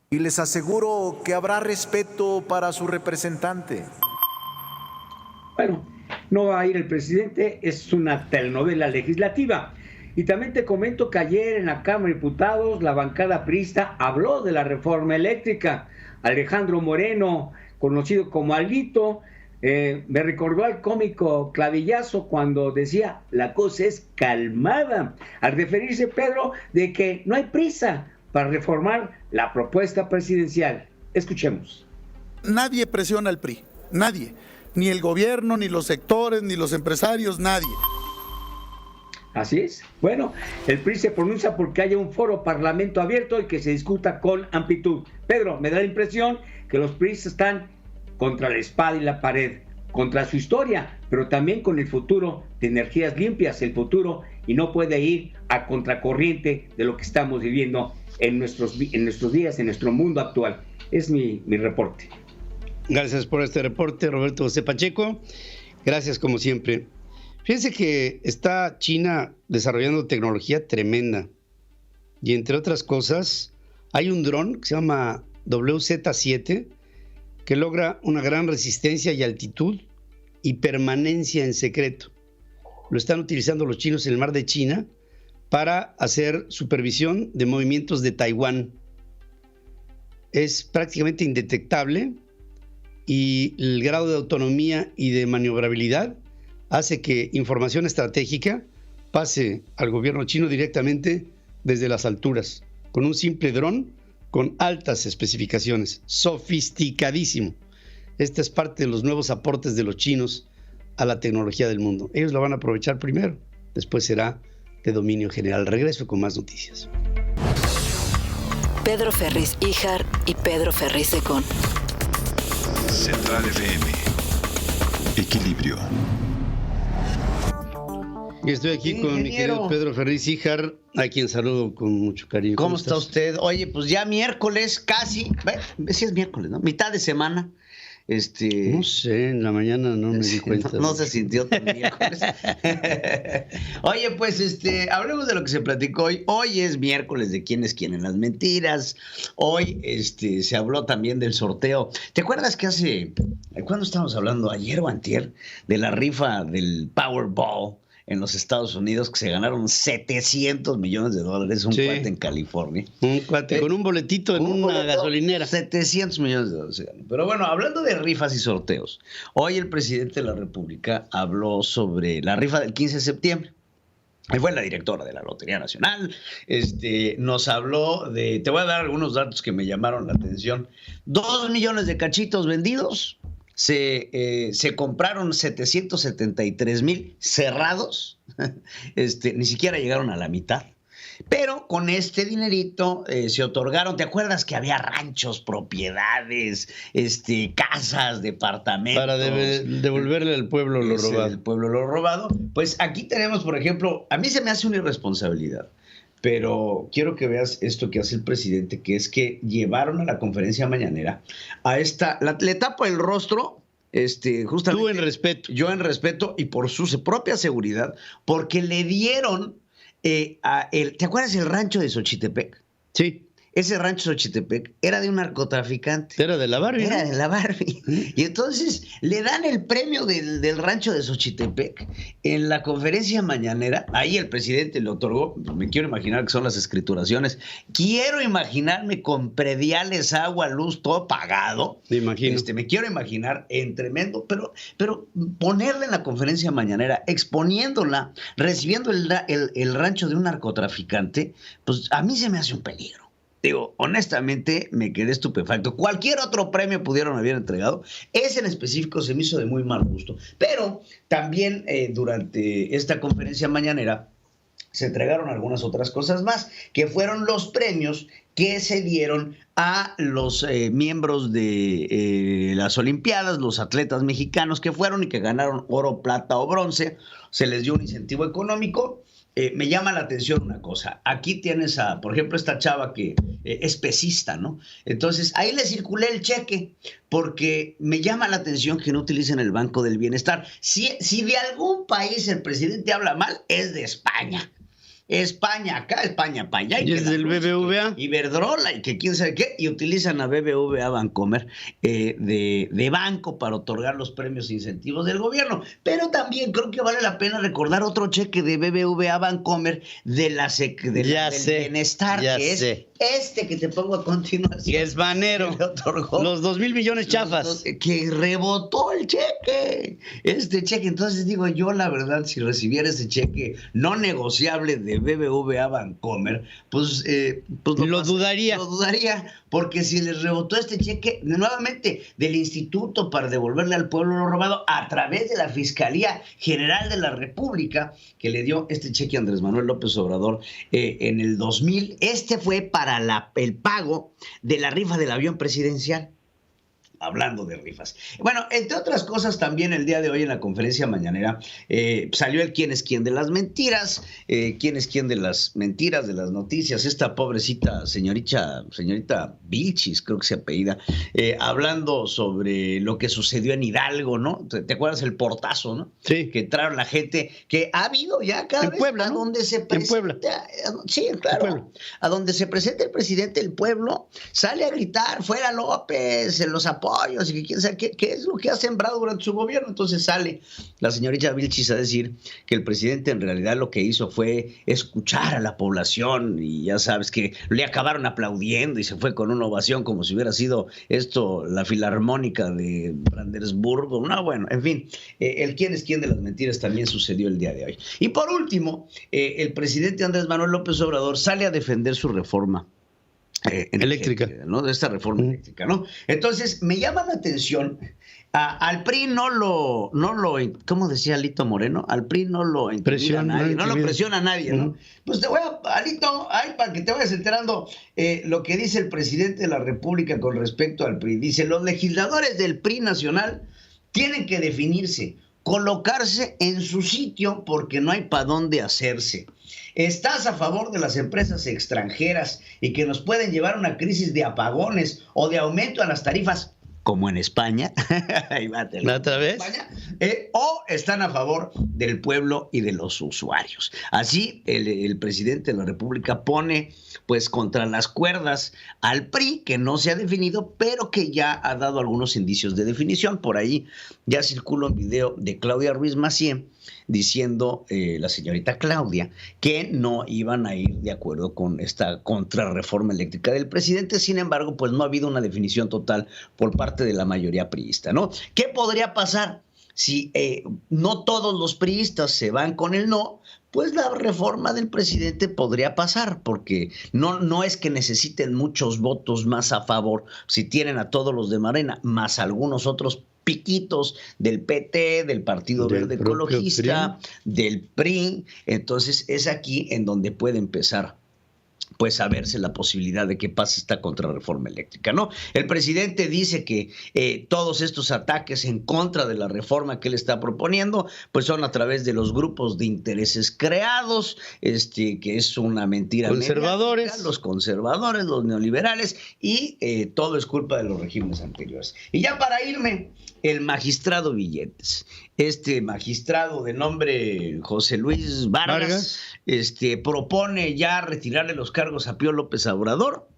Y les aseguro que habrá respeto para su representante. Bueno, no va a ir el presidente, es una telenovela legislativa. Y también te comento que ayer en la Cámara de Diputados la bancada priista habló de la reforma eléctrica. Alejandro Moreno, conocido como Alito, me recordó al cómico Clavillazo cuando decía la cosa es calmada, al referirse, Pedro, de que no hay prisa para reformar la propuesta presidencial. Escuchemos. Nadie presiona al PRI, nadie, ni el gobierno, ni los sectores, ni los empresarios, nadie. Así es. Bueno, el PRI se pronuncia porque haya un foro parlamento abierto y que se discuta con amplitud. Pedro, me da la impresión que los PRIistas están contra la espada y la pared, contra su historia, pero también con el futuro de energías limpias, el futuro, y no puede ir a contracorriente de lo que estamos viviendo en nuestros días, en nuestro mundo actual. Es mi reporte. Gracias por este reporte, Roberto José Pacheco. Gracias como siempre. Fíjense que está China desarrollando tecnología tremenda. Y entre otras cosas, hay un dron que se llama WZ-7 que logra una gran resistencia y altitud y permanencia en secreto. Lo están utilizando los chinos en el mar de China para hacer supervisión de movimientos de Taiwán. Es prácticamente indetectable y el grado de autonomía y de maniobrabilidad hace que información estratégica pase al gobierno chino directamente desde las alturas, con un simple dron con altas especificaciones, sofisticadísimo. Esta es parte de los nuevos aportes de los chinos a la tecnología del mundo. Ellos lo van a aprovechar primero, después será de dominio general. Regreso con más noticias. Pedro Ferriz Híjar y Pedro Ferriz de Con. Central FM. Equilibrio. Y estoy aquí con mi querido Pedro Ferriz Híjar, a quien saludo con mucho cariño. ¿Cómo está usted? Oye, pues ya miércoles, casi, sí es miércoles, ¿no? Mitad de semana. No sé, en la mañana no me di cuenta. No se sintió tan miércoles. Oye, pues hablemos de lo que se platicó hoy. Hoy es miércoles de quién es quién en las mentiras. Hoy se habló también del sorteo. ¿Te acuerdas que ¿cuándo estábamos hablando? ¿Ayer o antier? De la rifa del Powerball en los Estados Unidos, que se ganaron $700 millones, un cuate en California. Un cuate con un boletito en una gasolinera. $700 millones. Pero bueno, hablando de rifas y sorteos, hoy el presidente de la República habló sobre la rifa del 15 de septiembre. Ahí fue la directora de la Lotería Nacional, nos habló de, te voy a dar algunos datos que me llamaron la atención, 2 millones de cachitos vendidos. Se compraron 773,000 cerrados, ni siquiera llegaron a la mitad. Pero con este dinerito se otorgaron, ¿te acuerdas que había ranchos, propiedades, casas, departamentos? Para devolverle al pueblo lo robado. El pueblo lo robado. Pues aquí tenemos, por ejemplo, a mí se me hace una irresponsabilidad. Pero quiero que veas esto que hace el presidente, que es que llevaron a la conferencia mañanera a le tapo el rostro, justamente. Tú en respeto. Yo en respeto y por su propia seguridad, porque le dieron ¿te acuerdas del rancho de Xochitepec? Sí. Ese rancho de Xochitepec era de un narcotraficante. Era de la Barbie. Era de la Barbie. Y entonces le dan el premio del rancho de Xochitepec en la conferencia mañanera. Ahí el presidente le otorgó, me quiero imaginar que son las escrituraciones. Quiero imaginarme con prediales, agua, luz, todo pagado. Me imagino. Me quiero imaginar en tremendo, pero ponerla en la conferencia mañanera, exponiéndola, recibiendo el rancho de un narcotraficante, pues a mí se me hace un peligro. Digo, honestamente me quedé estupefacto. Cualquier otro premio pudieron haber entregado. Ese en específico se me hizo de muy mal gusto. Pero también durante esta conferencia mañanera se entregaron algunas otras cosas más, que fueron los premios que se dieron a los miembros de las Olimpiadas, los atletas mexicanos que fueron y que ganaron oro, plata o bronce. Se les dio un incentivo económico. me llama la atención una cosa. Aquí tienes por ejemplo, esta chava que es pesista, ¿no? Entonces, ahí le circulé el cheque, porque me llama la atención que no utilicen el Banco del Bienestar. Si de algún país el presidente habla mal, es de España. España acá, España para allá. Y es del BBVA. Iberdrola y que quién sabe qué. Y utilizan a BBVA Bancomer de banco para otorgar los premios e incentivos del gobierno. Pero también creo que vale la pena recordar otro cheque de BBVA Bancomer del Bienestar, que es este que te pongo a continuación. Que es Banero. Los 2,000 millones chafas. Que rebotó el cheque. Este cheque. Entonces digo yo, la verdad, si recibiera ese cheque no negociable de BBVA Bancomer, pues lo dudaría. Lo dudaría, porque si les rebotó este cheque, nuevamente, del instituto para devolverle al pueblo lo robado a través de la Fiscalía General de la República, que le dio este cheque a Andrés Manuel López Obrador en el 2000, este fue para el pago de la rifa del avión presidencial. Hablando de rifas. Bueno, entre otras cosas, también el día de hoy en la conferencia mañanera salió el quién es quién de las mentiras, quién es quién de las mentiras, de las noticias. Esta pobrecita señorita Vilchis, creo que se apellida, hablando sobre lo que sucedió en Hidalgo, ¿no? ¿Te acuerdas el portazo, no? Sí. Que trajeron la gente, que ha habido ya cada vez Puebla, a ¿no? donde se presenta. En Puebla. Sí, claro. A donde se presenta el presidente del pueblo, sale a gritar, fuera López, en los apoyos, y que quién sabe qué es lo que ha sembrado durante su gobierno. Entonces sale la señorita Vilchis a decir que el presidente en realidad lo que hizo fue escuchar a la población, y ya sabes que le acabaron aplaudiendo y se fue con una ovación como si hubiera sido esto la Filarmónica de Brandersburgo. No, bueno, en fin, el quién es quién de las mentiras también sucedió el día de hoy. Y por último, el presidente Andrés Manuel López Obrador sale a defender su reforma eléctrica, ¿no? De esta reforma eléctrica, ¿no? Entonces, me llama la atención, al PRI no lo, ¿cómo decía Alito Moreno? Al PRI no lo presiona a nadie, ¿no? Pues te voy Alito, para que te vayas enterando lo que dice el presidente de la República con respecto al PRI. Dice, los legisladores del PRI nacional tienen que definirse, colocarse en su sitio, porque no hay para dónde hacerse. ¿Estás a favor de las empresas extranjeras y que nos pueden llevar a una crisis de apagones o de aumento a las tarifas, como en España? Ahí va, ¿otra vez? España, o están a favor del pueblo y de los usuarios. Así, el presidente de la República pone pues contra las cuerdas al PRI, que no se ha definido, pero que ya ha dado algunos indicios de definición. Por ahí ya circula un video de Claudia Ruiz Massieu diciendo, la señorita Claudia, que no iban a ir de acuerdo con esta contrarreforma eléctrica del presidente. Sin embargo, pues no ha habido una definición total por parte de la mayoría priista, ¿no? ¿Qué podría pasar si no todos los priistas se van con el no? Pues la reforma del presidente podría pasar, porque no es que necesiten muchos votos más a favor, si tienen a todos los de Morena, más algunos otros piquitos del PT, del Partido Verde Ecologista, del PRI. Entonces es aquí en donde puede empezar pues a verse la posibilidad de que pase esta contrarreforma eléctrica, ¿no? El presidente dice que todos estos ataques en contra de la reforma que él está proponiendo, pues son a través de los grupos de intereses creados, que es una mentira. Conservadores. Mediática, los conservadores, los neoliberales, y todo es culpa de los regímenes anteriores. Y ya para irme, el magistrado Billetes, este magistrado de nombre José Luis Vargas. Propone ya retirarle los cargos a Pío López Obrador,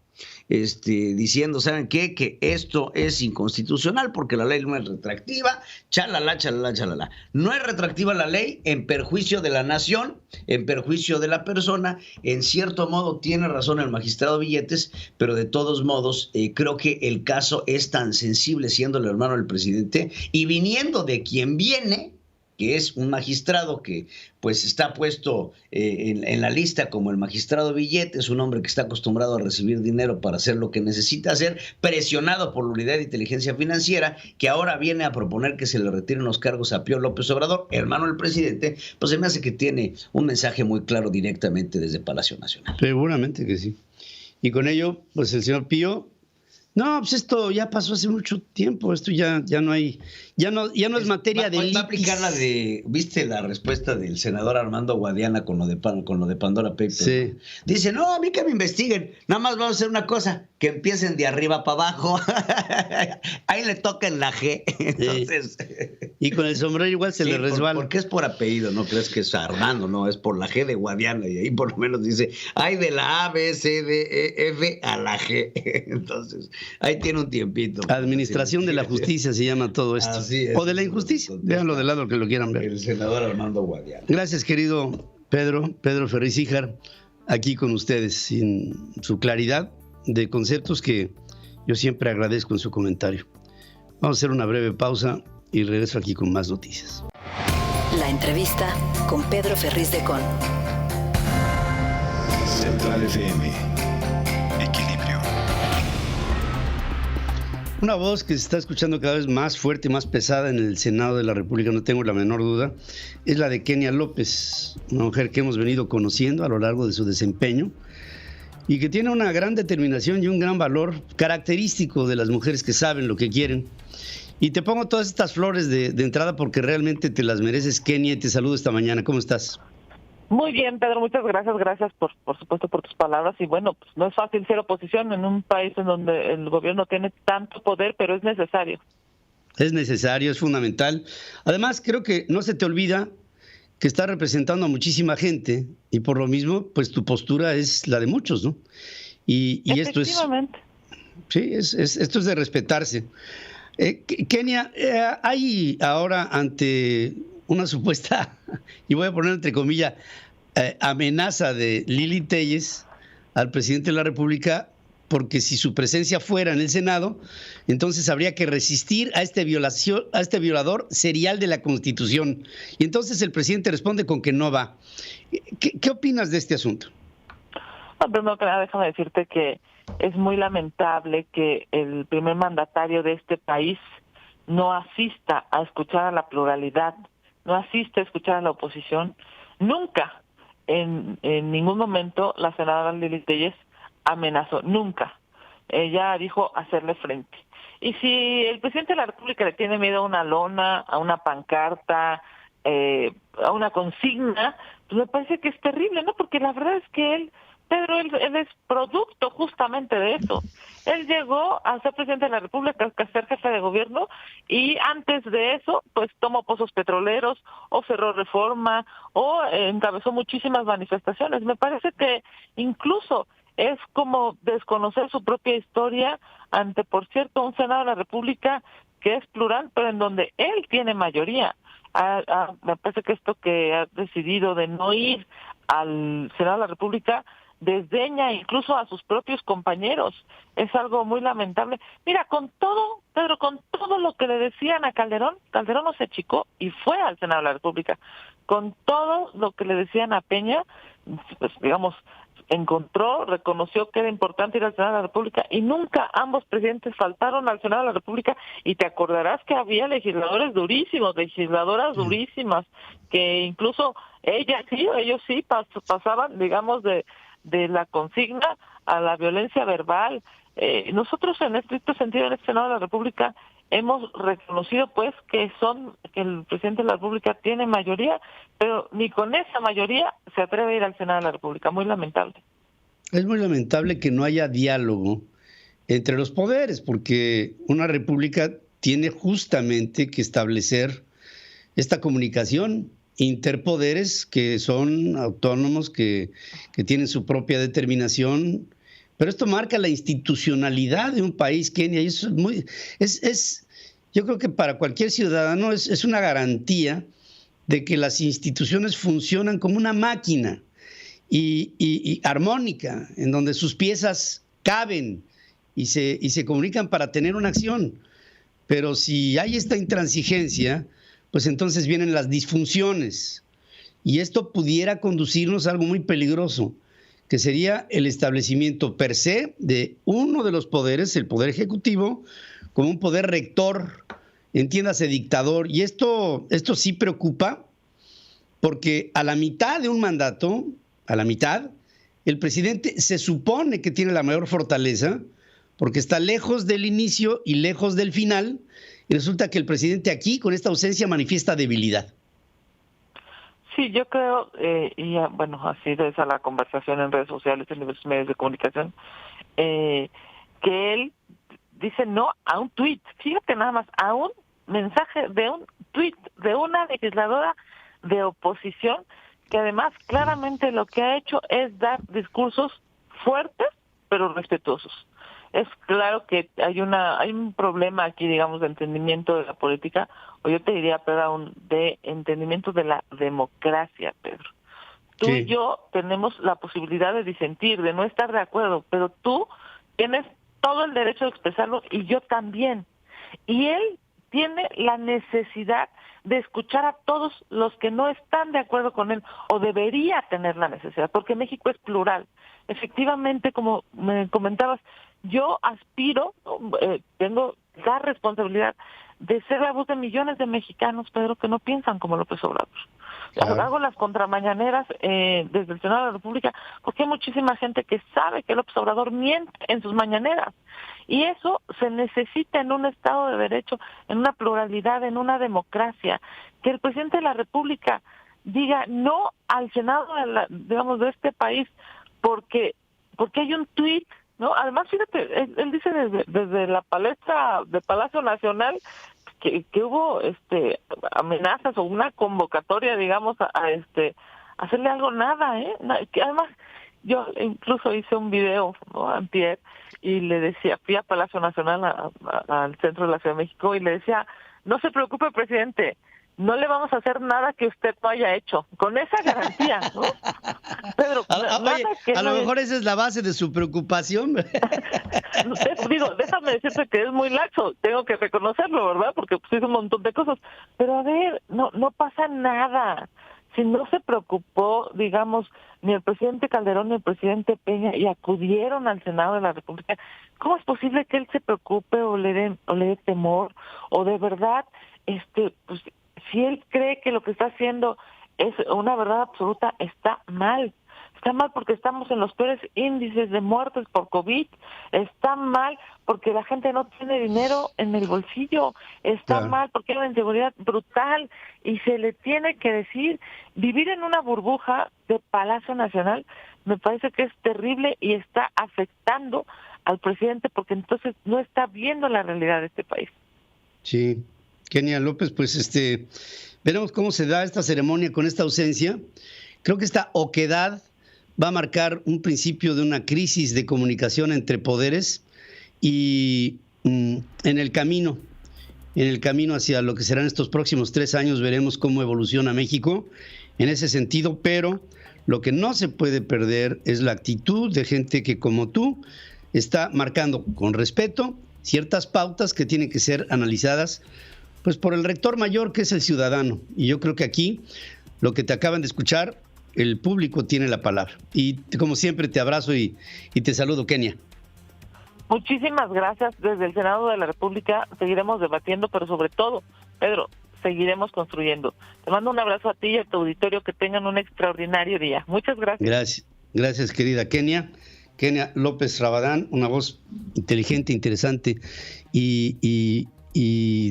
diciendo, ¿saben qué? Que esto es inconstitucional porque la ley no es retroactiva, chalala. No es retroactiva la ley en perjuicio de la nación, en perjuicio de la persona. En cierto modo tiene razón el magistrado Billetes, pero de todos modos creo que el caso es tan sensible, siendo el hermano del presidente y viniendo de quien viene, que es un magistrado que pues está puesto en la lista como el magistrado Billetes, un hombre que está acostumbrado a recibir dinero para hacer lo que necesita hacer, presionado por la Unidad de Inteligencia Financiera, que ahora viene a proponer que se le retiren los cargos a Pío López Obrador, hermano del presidente. Pues se me hace que tiene un mensaje muy claro directamente desde Palacio Nacional. Seguramente que sí. Y con ello, pues el señor Pío No, pues esto ya pasó hace mucho tiempo, esto ya no hay, ya no es materia de Va a litis. aplicar la de, ¿viste la respuesta del senador Armando Guadiana con lo de Pandora Papers? Sí. Dice, no, a mí que me investiguen, nada más vamos a hacer una cosa, que empiecen de arriba para abajo. Ahí le tocan la G. Entonces, y con el sombrero igual se le resbala. Porque es por apellido, no crees que es Armando, no, es por la G de Guadiana, y ahí por lo menos dice, hay de la A, B, C, D, E, F a la G. Entonces, ahí tiene un tiempito. Administración de la justicia se llama todo esto. Así es. O de la injusticia, véanlo del lado que lo quieran ver. El senador Armando Guadiana. Gracias, querido Pedro Ferriz Híjar, aquí con ustedes, sin su claridad de conceptos que yo siempre agradezco en su comentario. Vamos a hacer una breve pausa y regreso aquí con más noticias. La entrevista con Pedro Ferriz de Con. Central FM. Equilibrio. Una voz que se está escuchando cada vez más fuerte y más pesada en el Senado de la República, no tengo la menor duda, es la de Kenia López, una mujer que hemos venido conociendo a lo largo de su desempeño y que tiene una gran determinación y un gran valor característico de las mujeres que saben lo que quieren. Y te pongo todas estas flores de entrada porque realmente te las mereces, Kenia, y te saludo esta mañana. ¿Cómo estás? Muy bien, Pedro, muchas gracias. Gracias por supuesto por tus palabras. Y bueno, pues no es fácil ser oposición en un país en donde el gobierno tiene tanto poder, pero es necesario. Es necesario, es fundamental. Además, creo que no se te olvida que estás representando a muchísima gente y por lo mismo, pues tu postura es la de muchos, ¿no? Y esto es... Sí, esto es de respetarse. Kenia, hay ahora ante una supuesta, y voy a poner entre comillas, amenaza de Lili Téllez al presidente de la República, porque si su presencia fuera en el Senado, entonces habría que resistir a este violador serial de la Constitución. Y entonces el presidente responde con que no va. ¿Qué opinas de este asunto? No, primero que nada, déjame decirte que es muy lamentable que el primer mandatario de este país no asista a escuchar a la pluralidad, no asiste a escuchar a la oposición. Nunca, en ningún momento, la senadora Lili Téllez amenazó, nunca. Ella dijo hacerle frente. Y si el presidente de la República le tiene miedo a una lona, a una pancarta, a una consigna, pues me parece que es terrible, ¿no? Porque la verdad es que Pedro, él es producto justamente de eso. Él llegó a ser presidente de la República, a ser jefe de gobierno, y antes de eso, pues tomó pozos petroleros, o cerró Reforma, o encabezó muchísimas manifestaciones. Me parece que incluso es como desconocer su propia historia ante, por cierto, un Senado de la República que es plural, pero en donde él tiene mayoría. Me parece que esto que ha decidido de no ir al Senado de la República desdeña incluso a sus propios compañeros. Es algo muy lamentable. Mira, con todo, Pedro, con todo lo que le decían a Calderón no se achicó y fue al Senado de la República. Con todo lo que le decían a Peña, pues digamos, reconoció que era importante ir al Senado de la República y nunca ambos presidentes faltaron al Senado de la República. Y te acordarás que había legisladores durísimos, legisladoras durísimas, que incluso ellos sí pasaban, digamos, de la consigna a la violencia verbal. Nosotros en estricto sentido en el Senado de la República hemos reconocido pues que el presidente de la República tiene mayoría, pero ni con esa mayoría se atreve a ir al Senado de la República. Muy lamentable. Es muy lamentable que no haya diálogo entre los poderes, porque una república tiene justamente que establecer esta comunicación interpoderes que son autónomos, que tienen su propia determinación, pero esto marca la institucionalidad de un país, Kenia, y eso yo creo que para cualquier ciudadano es una garantía de que las instituciones funcionan como una máquina y armónica, en donde sus piezas caben y se comunican para tener una acción. Pero si hay esta intransigencia, pues entonces vienen las disfunciones. Y esto pudiera conducirnos a algo muy peligroso, que sería el establecimiento per se de uno de los poderes, el poder ejecutivo, como un poder rector, entiéndase dictador. Y esto sí preocupa, porque a la mitad de un mandato, el presidente se supone que tiene la mayor fortaleza, porque está lejos del inicio y lejos del final, y resulta que el presidente aquí, con esta ausencia, manifiesta debilidad. Sí, yo creo, y bueno, así es la conversación en redes sociales, en los medios de comunicación, que él dice no a un tuit, fíjate nada más, a un mensaje de un tuit de una legisladora de oposición, que además claramente lo que ha hecho es dar discursos fuertes pero respetuosos. Es claro que hay un problema aquí, digamos, de entendimiento de la política, o yo te diría, Pedro, aún de entendimiento de la democracia, Pedro. Tú y yo tenemos la posibilidad de disentir, de no estar de acuerdo, pero tú tienes todo el derecho de expresarlo y yo también. Y él tiene la necesidad de escuchar a todos los que no están de acuerdo con él, o debería tener la necesidad, porque México es plural. Efectivamente, como me comentabas, yo aspiro, tengo la responsabilidad de ser la voz de millones de mexicanos, Pedro, que no piensan como López Obrador. Hago las contramañaneras desde el Senado de la República porque hay muchísima gente que sabe que López Obrador miente en sus mañaneras. Y eso se necesita en un Estado de Derecho, en una pluralidad, en una democracia. Que el presidente de la República diga no al Senado de este país porque hay un tuit, ¿no? Además, fíjate, él dice desde la palestra de Palacio Nacional que hubo amenazas o una convocatoria, digamos, a hacerle algo, nada, que además yo incluso hice un video, ¿no?, antier, y le decía, fui a Palacio Nacional, al centro de la Ciudad de México, y le decía, no se preocupe, presidente, no le vamos a hacer nada que usted no haya hecho, con esa garantía, ¿no? Pedro, a lo mejor esa es la base de su preocupación. Digo, déjame decirte que es muy laxo, tengo que reconocerlo, ¿verdad? Porque pues hizo un montón de cosas, pero a ver, no pasa nada. Si no se preocupó, digamos, ni el presidente Calderón ni el presidente Peña y acudieron al Senado de la República, ¿cómo es posible que él se preocupe o le dé temor? O de verdad, pues si él cree que lo que está haciendo es una verdad absoluta, está mal. Está mal porque estamos en los peores índices de muertes por COVID. Está mal porque la gente no tiene dinero en el bolsillo. Está mal porque hay una inseguridad brutal. Y se le tiene que decir, vivir en una burbuja de Palacio Nacional me parece que es terrible y está afectando al presidente porque entonces no está viendo la realidad de este país. Sí. Kenia López, pues veremos cómo se da esta ceremonia con esta ausencia. Creo que esta oquedad va a marcar un principio de una crisis de comunicación entre poderes y en el camino hacia lo que serán estos próximos 3 años veremos cómo evoluciona México en ese sentido, pero lo que no se puede perder es la actitud de gente que como tú está marcando con respeto ciertas pautas que tienen que ser analizadas pues por el rector mayor, que es el ciudadano. Y yo creo que aquí, lo que te acaban de escuchar, el público tiene la palabra. Y como siempre te abrazo y te saludo, Kenia. Muchísimas gracias. Desde el Senado de la República seguiremos debatiendo, pero sobre todo, Pedro, seguiremos construyendo. Te mando un abrazo a ti y a tu auditorio, que tengan un extraordinario día. Muchas gracias. Gracias, querida Kenia. Kenia López Rabadán, una voz inteligente, interesante y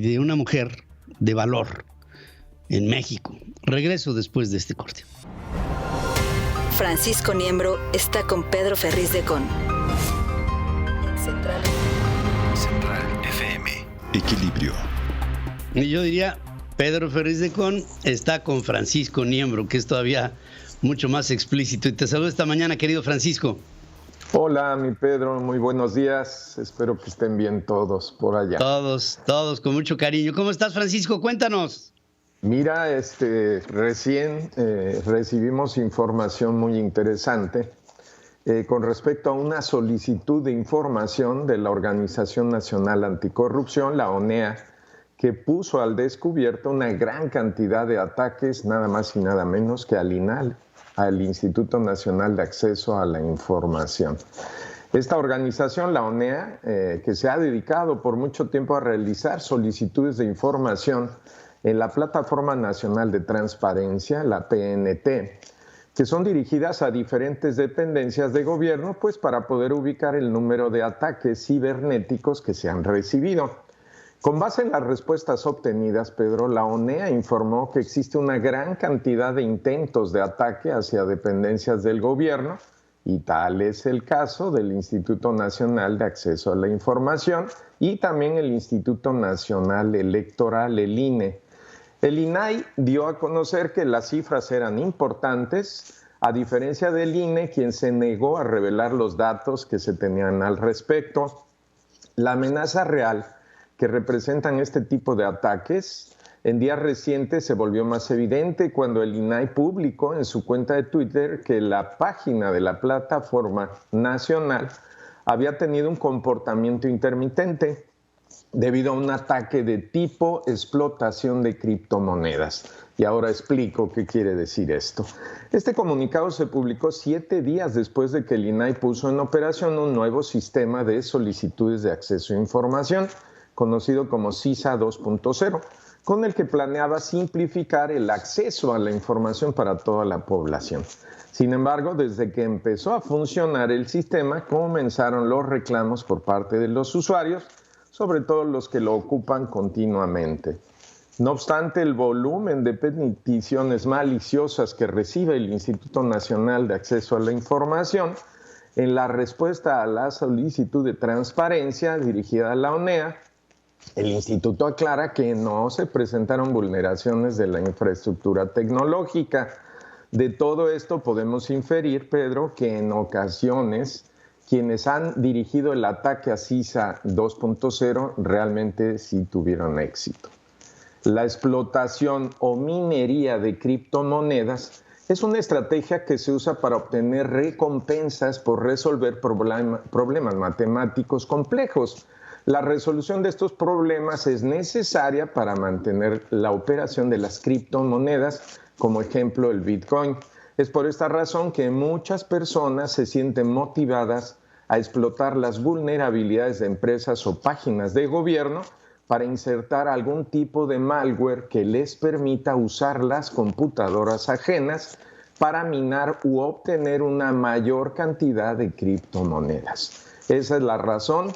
de una mujer de valor en México. Regreso después de este corte. Francisco Niembro está con Pedro Ferriz de Con. Central FM. Equilibrio. Y yo diría, Pedro Ferriz de Con está con Francisco Niembro, que es todavía mucho más explícito. Y te saludo esta mañana, querido Francisco. Hola, mi Pedro, muy buenos días. Espero que estén bien todos por allá. Todos con mucho cariño. ¿Cómo estás, Francisco? Cuéntanos. Mira, recién recibimos información muy interesante con respecto a una solicitud de información de la Organización Nacional Anticorrupción, la ONEA, que puso al descubierto una gran cantidad de ataques, nada más y nada menos que al INAL, al Instituto Nacional de Acceso a la Información. Esta organización, la ONEA, que se ha dedicado por mucho tiempo a realizar solicitudes de información en la Plataforma Nacional de Transparencia, la PNT, que son dirigidas a diferentes dependencias de gobierno, pues para poder ubicar el número de ataques cibernéticos que se han recibido. Con base en las respuestas obtenidas, Pedro, la ONEA informó que existe una gran cantidad de intentos de ataque hacia dependencias del gobierno, y tal es el caso del Instituto Nacional de Acceso a la Información y también el Instituto Nacional Electoral, el INE. El INAI dio a conocer que las cifras eran importantes, a diferencia del INE, quien se negó a revelar los datos que se tenían al respecto. La amenaza real que representan este tipo de ataques en días recientes se volvió más evidente cuando el INAI publicó en su cuenta de Twitter que la página de la plataforma nacional había tenido un comportamiento intermitente debido a un ataque de tipo explotación de criptomonedas. Y ahora explico qué quiere decir esto. Este comunicado se publicó 7 días después de que el INAI puso en operación un nuevo sistema de solicitudes de acceso a información, conocido como CISA 2.0, con el que planeaba simplificar el acceso a la información para toda la población. Sin embargo, desde que empezó a funcionar el sistema, comenzaron los reclamos por parte de los usuarios, sobre todo los que lo ocupan continuamente. No obstante, el volumen de peticiones maliciosas que recibe el Instituto Nacional de Acceso a la Información, en la respuesta a la solicitud de transparencia dirigida a la ONEA, el instituto aclara que no se presentaron vulneraciones de la infraestructura tecnológica. De todo esto podemos inferir, Pedro, que en ocasiones quienes han dirigido el ataque a CISA 2.0 realmente sí tuvieron éxito. La explotación o minería de criptomonedas es una estrategia que se usa para obtener recompensas por resolver problemas matemáticos complejos. La resolución de estos problemas es necesaria para mantener la operación de las criptomonedas, como ejemplo el Bitcoin. Es por esta razón que muchas personas se sienten motivadas a explotar las vulnerabilidades de empresas o páginas de gobierno para insertar algún tipo de malware que les permita usar las computadoras ajenas para minar u obtener una mayor cantidad de criptomonedas. Esa es la razón.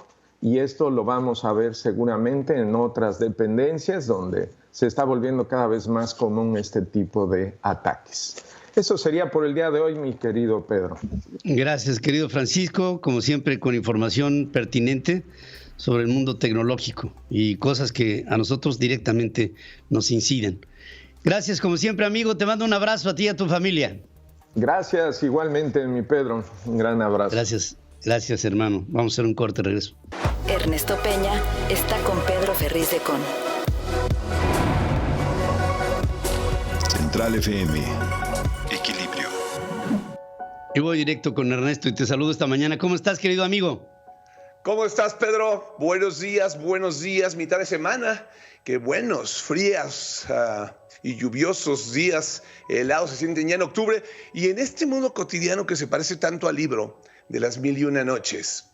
Y esto lo vamos a ver seguramente en otras dependencias donde se está volviendo cada vez más común este tipo de ataques. Eso sería por el día de hoy, mi querido Pedro. Gracias, querido Francisco, como siempre con información pertinente sobre el mundo tecnológico y cosas que a nosotros directamente nos inciden. Gracias, como siempre, amigo. Te mando un abrazo a ti y a tu familia. Gracias, igualmente, mi Pedro. Un gran abrazo. Gracias, hermano. Vamos a hacer un corte, regreso. Ernesto Peña está con Pedro Ferriz de Con. Central FM. Equilibrio. Y voy directo con Ernesto y te saludo esta mañana. ¿Cómo estás, querido amigo? ¿Cómo estás, Pedro? Buenos días, mitad de semana. Qué buenos, frías y lluviosos días helados se sienten ya en octubre. Y en este mundo cotidiano que se parece tanto al libro de las 1001 noches,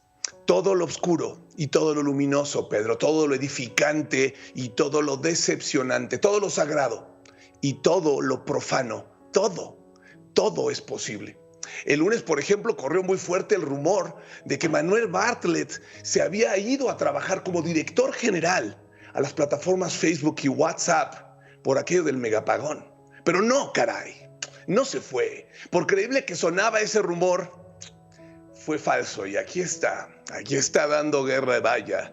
todo lo oscuro y todo lo luminoso, Pedro, todo lo edificante y todo lo decepcionante, todo lo sagrado y todo lo profano, todo es posible. El lunes, por ejemplo, corrió muy fuerte el rumor de que Manuel Bartlett se había ido a trabajar como director general a las plataformas Facebook y WhatsApp por aquello del megapagón. Pero no, caray, no se fue. Por creíble que sonaba ese rumor, fue falso y aquí está dando guerra, vaya,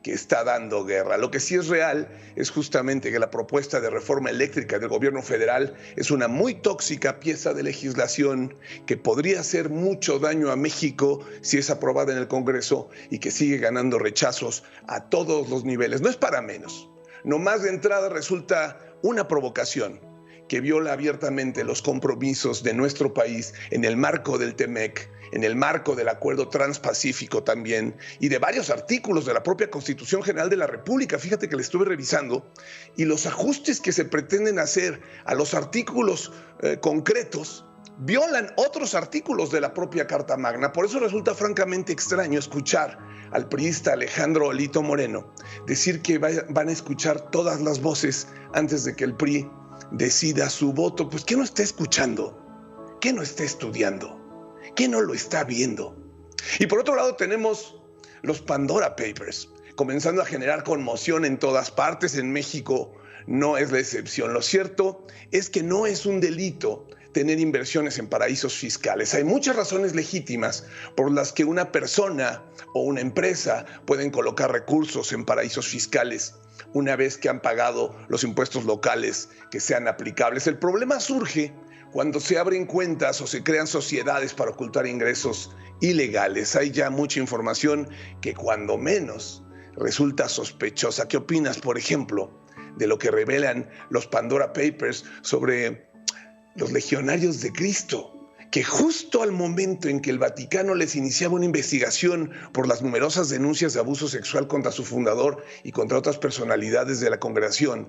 que está dando guerra. Lo que sí es real es justamente que la propuesta de reforma eléctrica del gobierno federal es una muy tóxica pieza de legislación que podría hacer mucho daño a México si es aprobada en el Congreso y que sigue ganando rechazos a todos los niveles. No es para menos. Nomás de entrada resulta una provocación que viola abiertamente los compromisos de nuestro país en el marco del TEMEC, en el marco del Acuerdo Transpacífico también, y de varios artículos de la propia Constitución General de la República. Fíjate que le estuve revisando, y los ajustes que se pretenden hacer a los artículos concretos violan otros artículos de la propia Carta Magna. Por eso resulta francamente extraño escuchar al priista Alejandro Alito Moreno decir que van a escuchar todas las voces antes de que el PRI decida su voto. Pues, ¿qué no está escuchando? ¿Qué no está estudiando? ¿Qué no lo está viendo? Y por otro lado tenemos los Pandora Papers, comenzando a generar conmoción en todas partes. En México no es la excepción. Lo cierto es que no es un delito tener inversiones en paraísos fiscales. Hay muchas razones legítimas por las que una persona o una empresa pueden colocar recursos en paraísos fiscales una vez que han pagado los impuestos locales que sean aplicables. El problema surge cuando se abren cuentas o se crean sociedades para ocultar ingresos ilegales. Hay ya mucha información que cuando menos resulta sospechosa. ¿Qué opinas, por ejemplo, de lo que revelan los Pandora Papers sobre los legionarios de Cristo, que justo al momento en que el Vaticano les iniciaba una investigación por las numerosas denuncias de abuso sexual contra su fundador y contra otras personalidades de la congregación,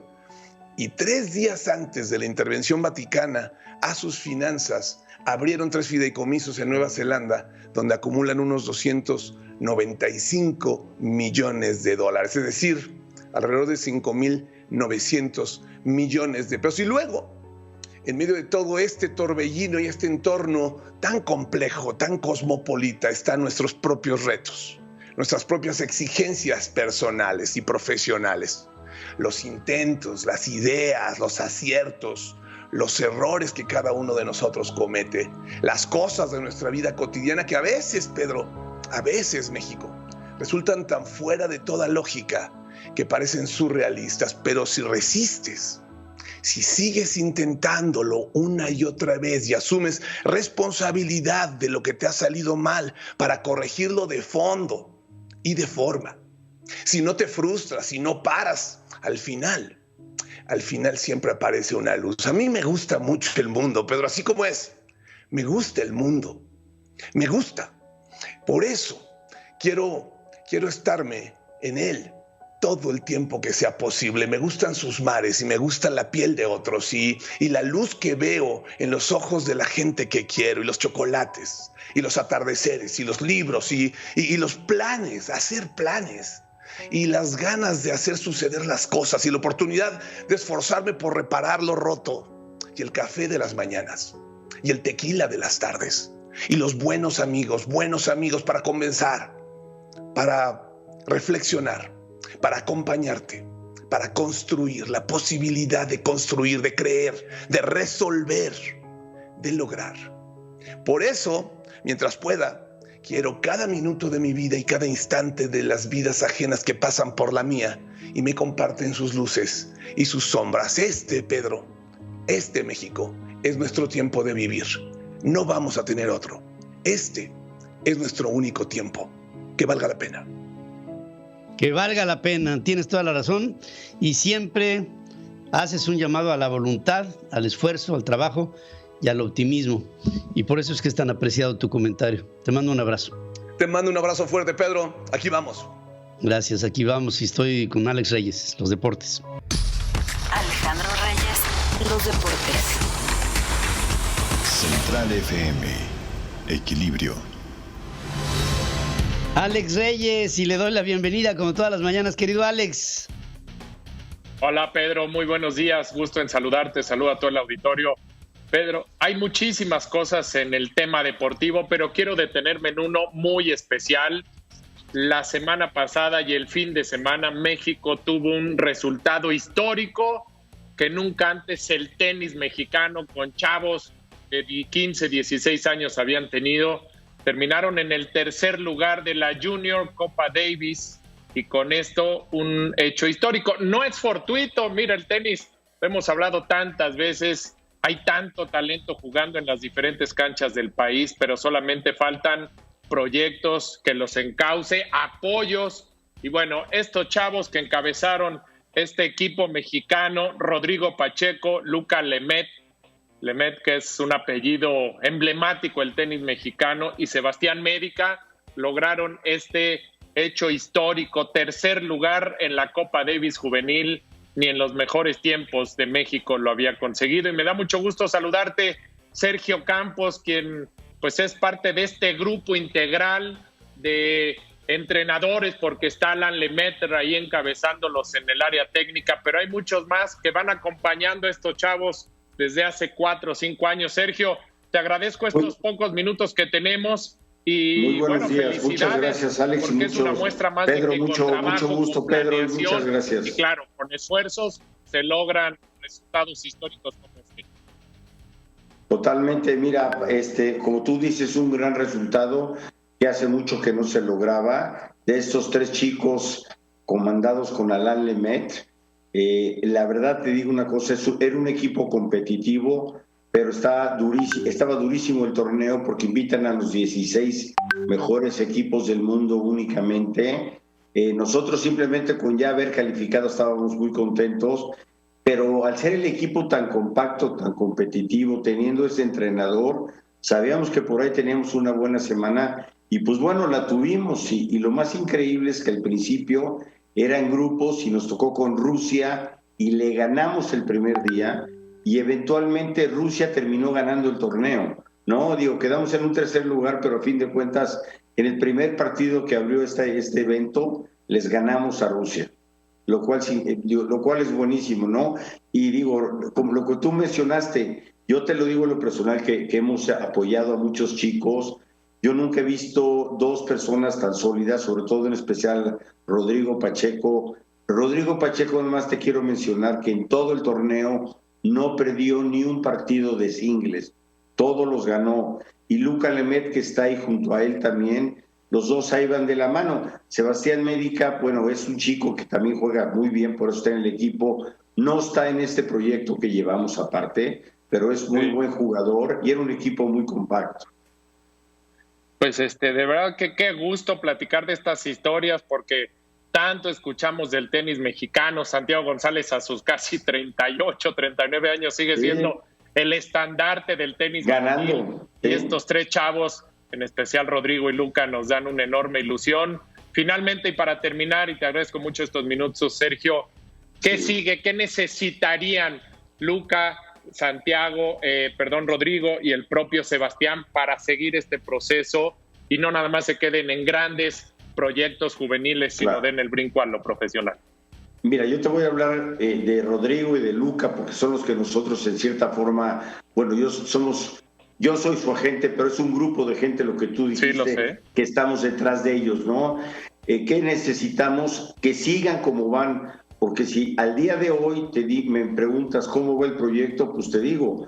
y 3 días antes de la intervención vaticana a sus finanzas, abrieron 3 fideicomisos en Nueva Zelanda, donde acumulan unos 295 millones de dólares, es decir, alrededor de 5.900 millones de pesos. Y luego, en medio de todo este torbellino y este entorno tan complejo, tan cosmopolita, están nuestros propios retos, nuestras propias exigencias personales y profesionales, los intentos, las ideas, los aciertos, los errores que cada uno de nosotros comete, las cosas de nuestra vida cotidiana que a veces, Pedro, a veces, México, resultan tan fuera de toda lógica que parecen surrealistas, pero si resistes, si sigues intentándolo una y otra vez y asumes responsabilidad de lo que te ha salido mal para corregirlo de fondo y de forma, si no te frustras, si no paras, al final siempre aparece una luz. A mí me gusta mucho el mundo, Pedro, así como es. Me gusta el mundo, me gusta. Por eso quiero estarme en él todo el tiempo que sea posible. Me gustan sus mares y me gusta la piel de otros y la luz que veo en los ojos de la gente que quiero, y los chocolates y los atardeceres y los libros y los planes, hacer planes y las ganas de hacer suceder las cosas y la oportunidad de esforzarme por reparar lo roto, y el café de las mañanas y el tequila de las tardes y los buenos amigos para conversar, para reflexionar, para acompañarte, para construir, la posibilidad de construir, de creer, de resolver, de lograr. Por eso, mientras pueda, quiero cada minuto de mi vida y cada instante de las vidas ajenas que pasan por la mía y me comparten sus luces y sus sombras. Pedro, México, es nuestro tiempo de vivir. No vamos a tener otro. Es nuestro único tiempo. Que valga la pena. Que valga la pena, tienes toda la razón, y siempre haces un llamado a la voluntad, al esfuerzo, al trabajo y al optimismo, y por eso es que es tan apreciado tu comentario. Te mando un abrazo. Te mando un abrazo fuerte, Pedro. Aquí vamos. Gracias, aquí vamos, y estoy con Alex Reyes, los deportes. Alejandro Reyes, los deportes. Central FM, Equilibrio. Alex Reyes, y le doy la bienvenida como todas las mañanas, querido Alex. Hola Pedro, muy buenos días, gusto en saludarte, saludo a todo el auditorio. Pedro, hay muchísimas cosas en el tema deportivo, pero quiero detenerme en uno muy especial. La semana pasada y el fin de semana, México tuvo un resultado histórico que nunca antes el tenis mexicano, con chavos de 15, 16 años habían tenido. Terminaron en el tercer lugar de la Junior Copa Davis, y con esto un hecho histórico. No es fortuito, mira, el tenis, lo hemos hablado tantas veces, hay tanto talento jugando en las diferentes canchas del país, pero solamente faltan proyectos que los encauce, apoyos, y bueno, estos chavos que encabezaron este equipo mexicano, Rodrigo Pacheco, Luca Lemet, que es un apellido emblemático del tenis mexicano, y Sebastián Médica, lograron este hecho histórico, tercer lugar en la Copa Davis juvenil. Ni en los mejores tiempos de México lo había conseguido, y me da mucho gusto saludarte, Sergio Campos, quien pues es parte de este grupo integral de entrenadores, porque está Alan Lemaitre ahí encabezándolos en el área técnica, pero hay muchos más que van acompañando a estos chavos desde hace 4 o 5 años. Sergio, te agradezco estos pocos minutos que tenemos. Y muy buenos días, muchas gracias, Alex. Porque es una muestra más Pedro, de que mucho gusto, con Pedro, y muchas gracias. Y claro, con esfuerzos se logran resultados históricos como este. Totalmente, mira, como tú dices, un gran resultado que hace mucho que no se lograba, de estos 3 chicos comandados con Alain Lemaitre. La verdad te digo una cosa, era un equipo competitivo, pero estaba durísimo el torneo porque invitan a los 16 mejores equipos del mundo únicamente. Nosotros simplemente con ya haber calificado estábamos muy contentos, pero al ser el equipo tan compacto, tan competitivo, teniendo ese entrenador, sabíamos que por ahí teníamos una buena semana y pues bueno, la tuvimos y lo más increíble es que al principio eran grupos y nos tocó con Rusia y le ganamos el primer día. Y eventualmente Rusia terminó ganando el torneo, ¿no? Quedamos en un tercer lugar, pero a fin de cuentas, en el primer partido que abrió este evento, les ganamos a Rusia, lo cual es buenísimo, ¿no? Y como lo que tú mencionaste, yo te lo digo en lo personal, que hemos apoyado a muchos chicos. Yo nunca he visto 2 personas tan sólidas, sobre todo en especial Rodrigo Pacheco. Rodrigo Pacheco, además te quiero mencionar que en todo el torneo no perdió ni un partido de singles, todos los ganó. Y Luca Lemaitre, que está ahí junto a él también, los dos ahí van de la mano. Sebastián Médica, bueno, es un chico que también juega muy bien, por eso está en el equipo. No está en este proyecto que llevamos aparte, pero es muy buen jugador y era un equipo muy compacto. Pues de verdad que qué gusto platicar de estas historias, porque tanto escuchamos del tenis mexicano. Santiago González a sus casi 38, 39 años sigue siendo el estandarte del tenis ganando. Y estos 3 chavos, en especial Rodrigo y Luca, nos dan una enorme ilusión. Finalmente, y para terminar, y te agradezco mucho estos minutos, Sergio, ¿qué sigue? ¿Qué necesitarían Luca, Santiago, Rodrigo y el propio Sebastián para seguir este proceso y no nada más se queden en grandes proyectos juveniles, sino den el brinco a lo profesional? Mira, yo te voy a hablar de Rodrigo y de Luca, porque son los que nosotros en cierta forma, bueno, yo soy su agente, pero es un grupo de gente, lo que tú dijiste, que estamos detrás de ellos, ¿no? ¿Qué necesitamos? Que sigan como van, porque si al día de hoy me preguntas cómo va el proyecto, pues te digo,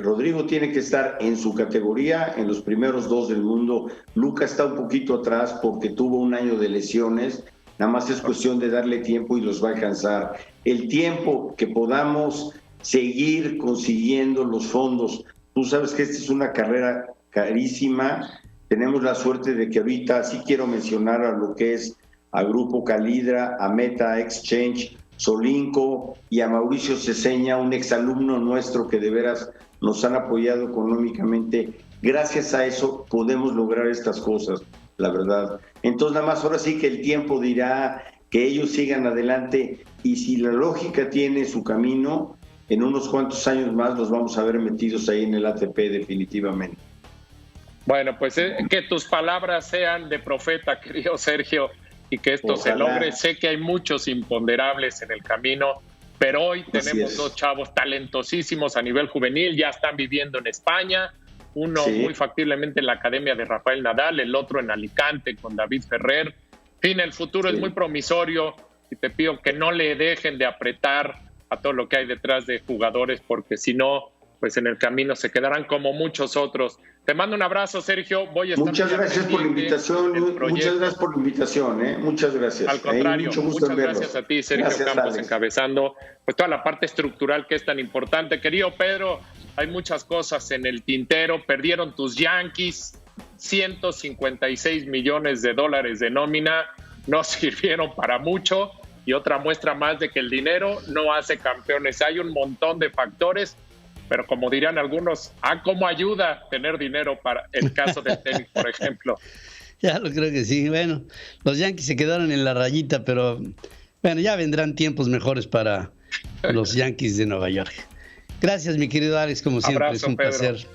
Rodrigo tiene que estar en su categoría, en los primeros 2 del mundo. Luca está un poquito atrás porque tuvo un año de lesiones. Nada más es cuestión de darle tiempo y los va a alcanzar. El tiempo que podamos seguir consiguiendo los fondos. Tú sabes que esta es una carrera carísima. Tenemos la suerte de que ahorita sí quiero mencionar a lo que es a Grupo Calidra, a Meta Exchange, Solinco y a Mauricio Ceseña, un exalumno nuestro que de veras nos han apoyado económicamente. Gracias a eso podemos lograr estas cosas, la verdad. Entonces nada más ahora sí que el tiempo dirá, que ellos sigan adelante y si la lógica tiene su camino, en unos cuantos años más los vamos a ver metidos ahí en el ATP definitivamente. Bueno, pues que tus palabras sean de profeta, querido Sergio, y que esto se logre. Sé que hay muchos imponderables en el camino, pero hoy tenemos 2 chavos talentosísimos a nivel juvenil, ya están viviendo en España, uno muy factiblemente en la Academia de Rafael Nadal, el otro en Alicante con David Ferrer. En fin, el futuro es muy promisorio y te pido que no le dejen de apretar a todo lo que hay detrás de jugadores, porque si no, pues en el camino se quedarán como muchos otros. Te mando un abrazo, Sergio. Voy a estar muchas gracias por la invitación. Muchas gracias por la invitación. Muchas gracias. Al contrario, muchas gracias a ti, Sergio Campos, Alex, encabezando pues toda la parte estructural que es tan importante. Querido Pedro, hay muchas cosas en el tintero. Perdieron tus Yankees, $156 millones de nómina. No sirvieron para mucho. Y otra muestra más de que el dinero no hace campeones. Hay un montón de factores, pero como dirían algunos, ¿cómo ayuda tener dinero para el caso del tenis, por ejemplo? Ya lo creo que sí. Bueno, los Yankees se quedaron en la rayita, pero bueno, ya vendrán tiempos mejores para los Yankees de Nueva York. Gracias, mi querido Alex, como siempre. Abrazo, es un Pedro. placer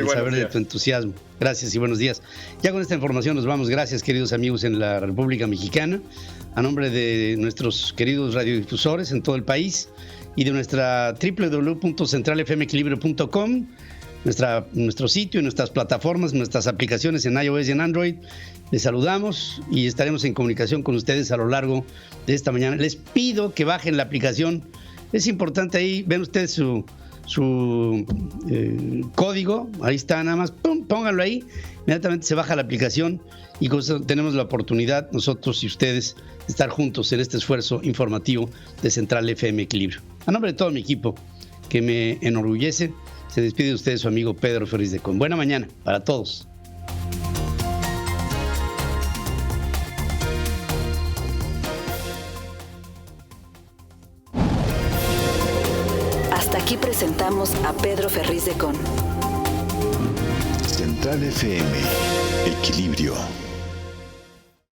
saber de tu entusiasmo. Gracias y buenos días. Ya con esta información nos vamos. Gracias, queridos amigos en la República Mexicana. A nombre de nuestros queridos radiodifusores en todo el país y de nuestra www.centralfmequilibrio.com, nuestro sitio y nuestras plataformas, nuestras aplicaciones en iOS y en Android. Les saludamos y estaremos en comunicación con ustedes a lo largo de esta mañana. Les pido que bajen la aplicación. Es importante ahí, ven ustedes su código, ahí está, nada más, ¡pum!, pónganlo ahí, inmediatamente se baja la aplicación y con eso tenemos la oportunidad, nosotros y ustedes, de estar juntos en este esfuerzo informativo de Central FM Equilibrio. A nombre de todo mi equipo, que me enorgullece, se despide de ustedes su amigo Pedro Ferriz de Con. Buena mañana para todos. Hasta aquí presentamos a Pedro Ferriz de Con. Central FM Equilibrio.